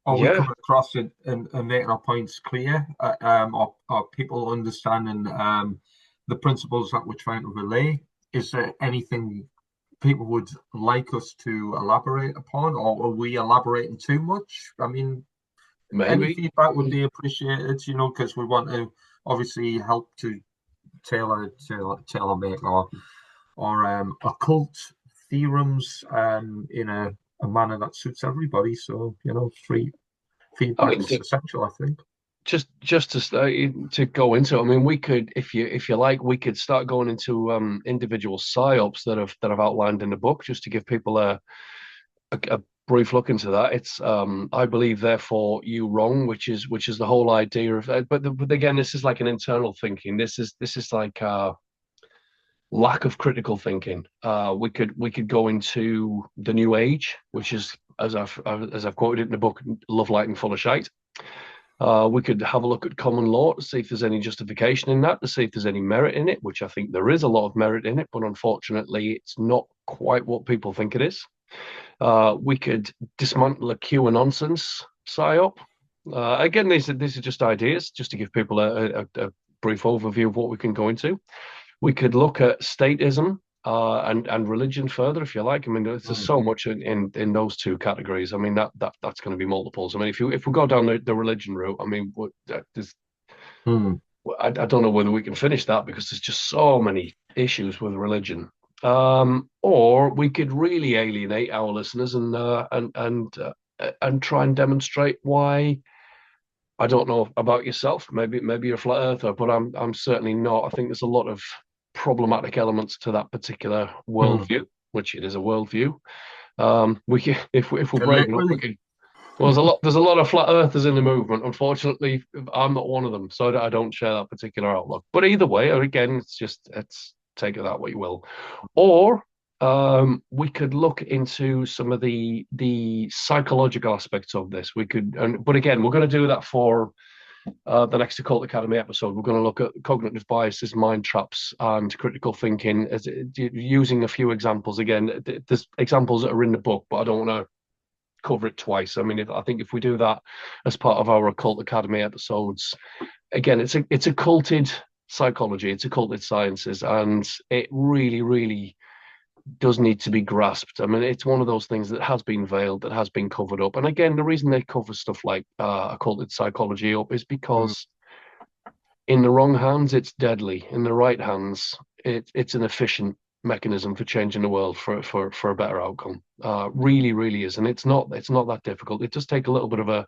Speaker 2: Are we
Speaker 1: Yeah,
Speaker 2: coming across it and making our points clear? Are people understanding the principles that we're trying to relay? Is there anything people would like us to elaborate upon, or are we elaborating too much? I mean, any
Speaker 1: maybe.
Speaker 2: feedback would be appreciated, because we want to obviously help to tailor make our occult theorems in a manner that suits everybody. So, free
Speaker 1: I
Speaker 2: feedback
Speaker 1: mean,
Speaker 2: is essential, I think.
Speaker 1: just to go into it, I mean, we could, if you like, we could start going into individual psyops that I've outlined in the book, just to give people a brief look into that. It's I believe, therefore you wrong, which is the whole idea of. But again, this is like an internal thinking. This is like lack of critical thinking. We could go into the new age, which is, as I've quoted it in the book, love, light, and full of shite. We could have a look at common law to see if there's any justification in that, to see if there's any merit in it, which I think there is a lot of merit in it, but unfortunately, it's not quite what people think it is. We could dismantle a Q and nonsense psyop. Again, these are just ideas, just to give people a brief overview of what we can go into. We could look at statism and religion further, if you like. I mean, there's
Speaker 2: Mm.
Speaker 1: so much in those two categories. I mean, that's going to be multiples. I mean, if we go down the religion route, I mean,
Speaker 2: Mm.
Speaker 1: I don't know whether we can finish that because there's just so many issues with religion. Or we could really alienate our listeners and try and demonstrate why. I don't know about yourself. Maybe you're a flat earther, but I'm certainly not. I think there's a lot of problematic elements to that particular
Speaker 2: Hmm.
Speaker 1: worldview, which it is a worldview. We can, if we're brave enough, we
Speaker 2: Literally.
Speaker 1: can. Well, there's a lot of flat earthers in the movement. Unfortunately, I'm not one of them, so I don't share that particular outlook. But either way, again, it's take it that way you will. Or we could look into some of the psychological aspects of this. But again, we're going to do that for the next Occult Academy episode. We're going to look at cognitive biases, mind traps, and critical thinking, using a few examples. Again, there's examples that are in the book, but I don't want to cover it twice. I mean, I think if we do that as part of our Occult Academy episodes, again, it's occulted psychology, it's occulted sciences, and it really, really does need to be grasped. I mean, it's one of those things that has been veiled, that has been covered up. And again, the reason they cover stuff like occulted psychology up is
Speaker 2: Hmm.
Speaker 1: because in the wrong hands, it's deadly. In the right hands, it's an efficient mechanism for changing the world for a better outcome. Really, really is, and it's not that difficult. It does take a little bit of a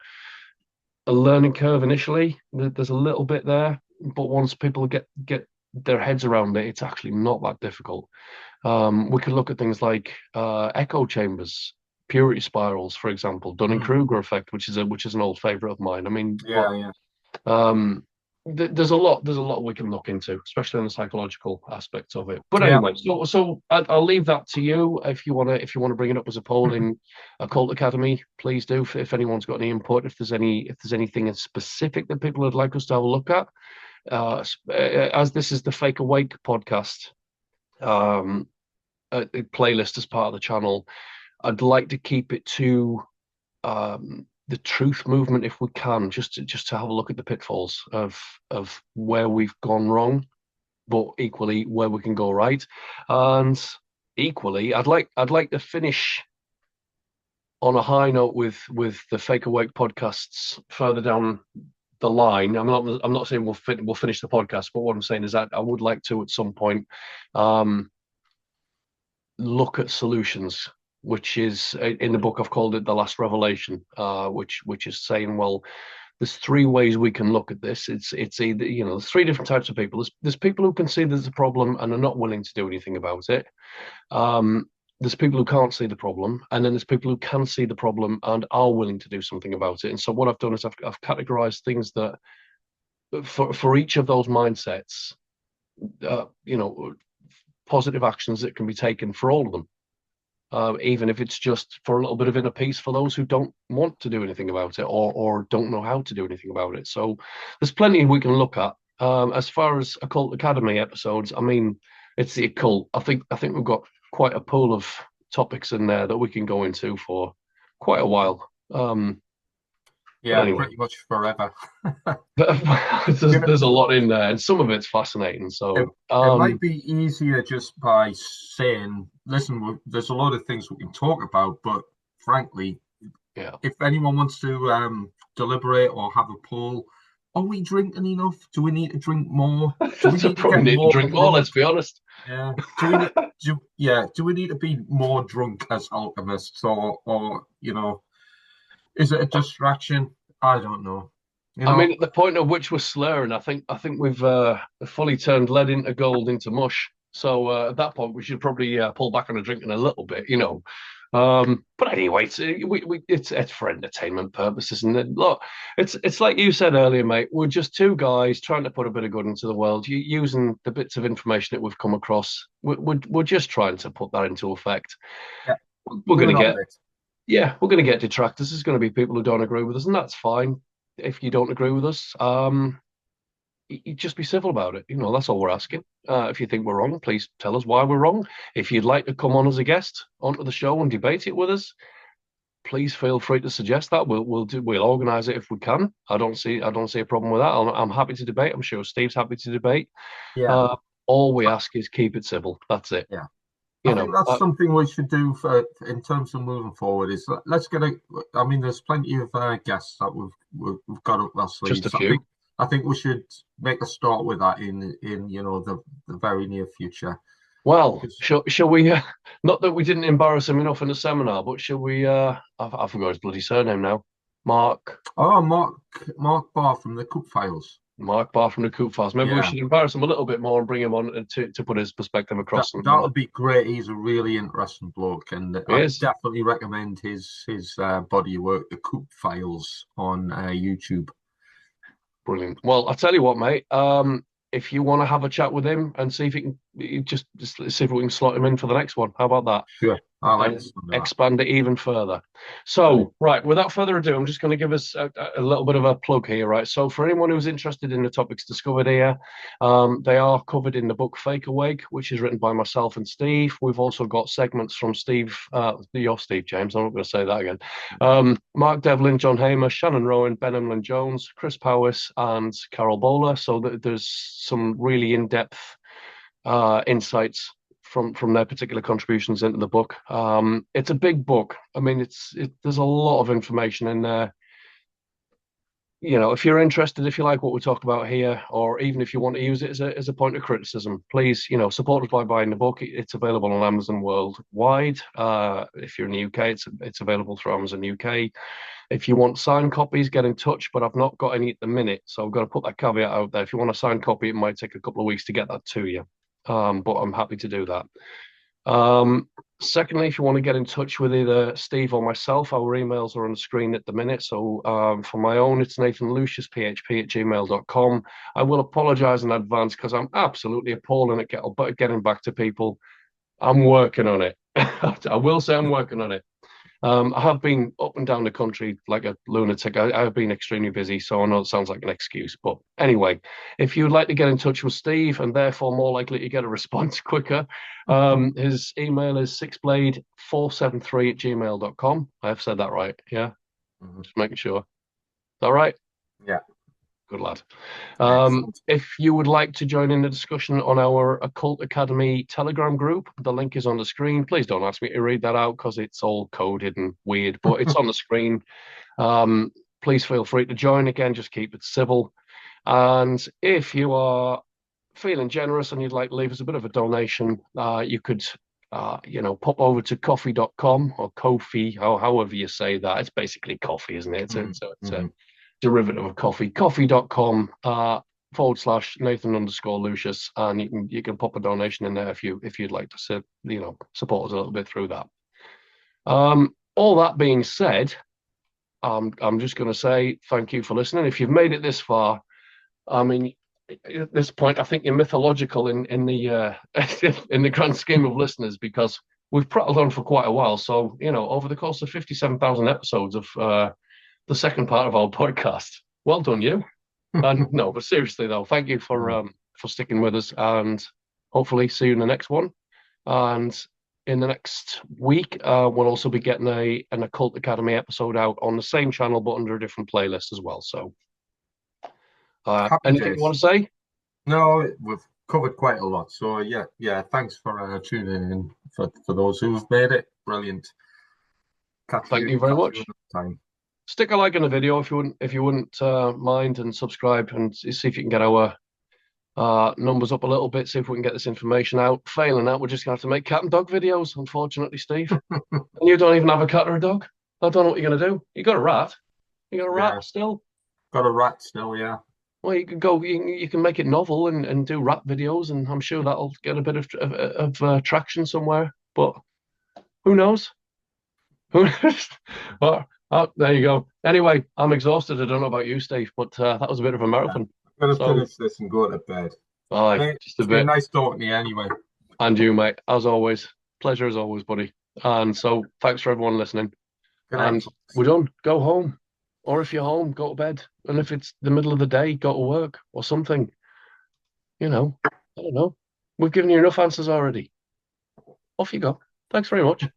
Speaker 1: learning curve initially. There's a little bit there, but once people get their heads around it, it's actually not that difficult. We could look at things like echo chambers, purity spirals, for example,
Speaker 2: Hmm.
Speaker 1: Dunning-Kruger effect, which is an old favorite of mine. I mean, but
Speaker 2: Yeah, yeah.
Speaker 1: um, there's a lot we can look into, especially on the psychological aspects of it. But
Speaker 2: Yeah.
Speaker 1: anyway, so I'll leave that to you if you wanna bring it up as a poll in a cult academy. Please do. If anyone's got any input, if there's anything in specific that people would like us to have a look at, as this is the Fake Awake podcast um, playlist as part of the channel, I'd like to keep it to the truth movement if we can, just to have a look at the pitfalls of where we've gone wrong, but equally where we can go right. And equally, I'd like to finish on a high note with the Fake Awake podcasts further down the line. I'm not saying we'll finish the podcast, but what I'm saying is that I would like to at some point um, look at solutions, which is in the book I've called it the last revelation, which is saying, well, there's three ways we can look at this. It's either there's three different types of people. There's people who can see there's a problem and are not willing to do anything about it. Um, there's people who can't see the problem, and then there's people who can see the problem and are willing to do something about it. And so what I've done is I've categorized things that for each of those mindsets, uh, you know, positive actions that can be taken for all of them, even if it's just for a little bit of inner peace for those who don't want to do anything about it or don't know how to do anything about it. So there's plenty we can look at. As far as Occult Academy episodes, I mean, it's the occult. I think we've got quite a pool of topics in there that we can go into for quite a while. But
Speaker 2: Yeah,
Speaker 1: anyway,
Speaker 2: pretty much forever.
Speaker 1: there's,
Speaker 2: You know,
Speaker 1: there's a lot in there, and some of it's fascinating.
Speaker 2: it,
Speaker 1: So
Speaker 2: it might be easier just by saying, listen, there's a lot of things we can talk about, but frankly,
Speaker 1: yeah,
Speaker 2: if anyone wants to deliberate or have a poll, are we drinking enough? Do we need to drink more? Do we
Speaker 1: so
Speaker 2: need to
Speaker 1: probably
Speaker 2: get
Speaker 1: need to
Speaker 2: more
Speaker 1: drink more.
Speaker 2: drunk?
Speaker 1: Let's be honest.
Speaker 2: Yeah. Do we need to be more drunk as alchemists, or is it a distraction? I don't know. You
Speaker 1: I mean,
Speaker 2: know,
Speaker 1: at the point at which we're slurring, I think we've fully turned lead into gold into mush. So at that point, we should probably pull back on the drinking a little bit. But anyway, it's for entertainment purposes, and look, it's like you said earlier, mate. We're just two guys trying to put a bit of good into the world, using the bits of information that we've come across. We're just trying to put that into effect.
Speaker 2: yeah,
Speaker 1: We're going to
Speaker 2: doing our
Speaker 1: get
Speaker 2: bit.
Speaker 1: Yeah, we're going to get detractors. There's going to be people who don't agree with us, and that's fine. If you don't agree with us, you just be civil about it. That's all we're asking. If you think we're wrong, please tell us why we're wrong. If you'd like to come on as a guest onto the show and debate it with us, please feel free to suggest that. We'll organise it if we can. I don't see a problem with that. I'm happy to debate. I'm sure Steve's happy to debate.
Speaker 2: Yeah,
Speaker 1: Uh, all we ask is keep it civil. That's it.
Speaker 2: yeah. I
Speaker 1: You
Speaker 2: think
Speaker 1: know.
Speaker 2: that's something we should do for in terms of moving forward. Is let's get a. I mean, there's plenty of guests that we've got up our
Speaker 1: Just a
Speaker 2: sleeves. I think
Speaker 1: few.
Speaker 2: I think we should make a start with that in the very near future.
Speaker 1: Well,
Speaker 2: Because
Speaker 1: shall we? Not that we didn't embarrass him enough in the seminar, but shall we? I forgot his bloody surname now. Mark
Speaker 2: oh, Mark Barr from the Cup Files.
Speaker 1: Mark Barr from the Coop Files. Maybe we
Speaker 2: Yeah,
Speaker 1: should embarrass him a little bit more and bring him on to put his perspective
Speaker 2: that
Speaker 1: across. And
Speaker 2: that would be great. He's a really interesting bloke, and
Speaker 1: he
Speaker 2: I
Speaker 1: is
Speaker 2: definitely recommend his body of work, the Cup Files on YouTube.
Speaker 1: brilliant. Well, I'll tell you what, mate. If you want to have a chat with him and see if he can, just see if we can slot him in for the next one. How about that?
Speaker 2: Sure, I like the
Speaker 1: And
Speaker 2: sound of that.
Speaker 1: expand it even further. So, right, without further ado, I'm just going to give us a little bit of a plug here, right? So, for anyone who's interested in the topics discovered here, they are covered in the book Fake Awake, which is written by myself and Steve. We've also got segments from Steve, your Steve James, I'm not going to say that again, Mark Devlin, John Hamer, Shannon Rowan, Ben Emlyn Jones, Chris Powis, and Carol Bowler. So, there's some really in depth insights from their particular contributions into the book. It's a big book. I mean, there's a lot of information in there. You know, if you're interested, if you like what we talk about here, or even if you want to use it as a point of criticism, please, support us by buying the book. It's available on Amazon worldwide. If you're in the UK, it's available through Amazon UK. If you want signed copies, get in touch, but I've not got any at the minute, so I've got to put that caveat out there. If you want a signed copy, it might take a couple of weeks to get that to you, but I'm happy to do that. Secondly, if you want to get in touch with either Steve or myself, our emails are on the screen at the minute. So for my own, it's nathanluciusphp@gmail.com. I will apologize in advance because I'm absolutely appalling at getting back to people. I'm working on it. I will say I'm working on it. I have been up and down the country like a lunatic. I have been extremely busy, so I know it sounds like an excuse. But anyway, if you'd like to get in touch with Steve and therefore more likely to get a response quicker, his email is sixblade473@gmail.com. I have said that right. Yeah,
Speaker 2: Mhm.
Speaker 1: just making sure. Is that right?
Speaker 2: Yeah,
Speaker 1: Good lad.
Speaker 2: excellent.
Speaker 1: If you would like to join in the discussion on our Occult Academy Telegram group, the link is on the screen. Please don't ask me to read that out because it's all coded and weird, but it's on the screen. Um, please feel free to join again, just keep it civil. And if you are feeling generous and you'd like to leave us a bit of a donation, you could, pop over to coffee.com or Kofi, or however you say that. It's basically coffee, isn't it? It's a
Speaker 2: Mhm.
Speaker 1: derivative of coffee. Coffee.com / Nathan_Lucius, and you can pop a donation in there if you'd like to support us a little bit through that. All that being said, I'm just going to say thank you for listening. If you've made it this far, I mean, at this point, I think you're mythological in the in the grand scheme of listeners because we've prattled on for quite a while. So over the course of 57,000 episodes of the second part of our podcast, well done, you. And no, but seriously though, thank you for sticking with us, and hopefully see you in the next one. And in the next week, we'll also be getting an Occult Academy episode out on the same channel, but under a different playlist as well. So,
Speaker 2: Happy
Speaker 1: anything you want
Speaker 2: days.
Speaker 1: to say?
Speaker 2: No, we've covered quite a lot. So yeah. Thanks for tuning in for those who've made it. Brilliant.
Speaker 1: Thank you very
Speaker 2: Catch you
Speaker 1: much.
Speaker 2: another time.
Speaker 1: Stick a like on the video if you wouldn't mind, and subscribe and see if you can get our numbers up a little bit. See if we can get this information out. Failing that, we're just gonna have to make cat and dog videos. Unfortunately, Steve, and you don't even have a cat or a dog. I don't know what you're gonna do. You got a rat. You got a
Speaker 2: Yeah,
Speaker 1: rat still.
Speaker 2: got a rat still. Yeah,
Speaker 1: Well, you can go. You can make it novel and do rap videos, and I'm sure that'll get a bit of traction somewhere. But who knows? Who knows? Well, oh, there you go. Anyway, I'm exhausted. I don't know about you, Steve, but that was a bit of a
Speaker 2: yeah.
Speaker 1: marathon.
Speaker 2: I'm gonna
Speaker 1: So,
Speaker 2: finish this and go to bed.
Speaker 1: aye,
Speaker 2: Mate,
Speaker 1: just a
Speaker 2: it's been
Speaker 1: bit.
Speaker 2: nice talking to you anyway.
Speaker 1: And you, mate, as always. Pleasure as always, buddy. And so, thanks for everyone listening.
Speaker 2: Good night,
Speaker 1: And we're done. Go home, or if you're home, go to bed. And if it's the middle of the day, go to work or something. I don't know. We've given you enough answers already. Off you go. Thanks very much.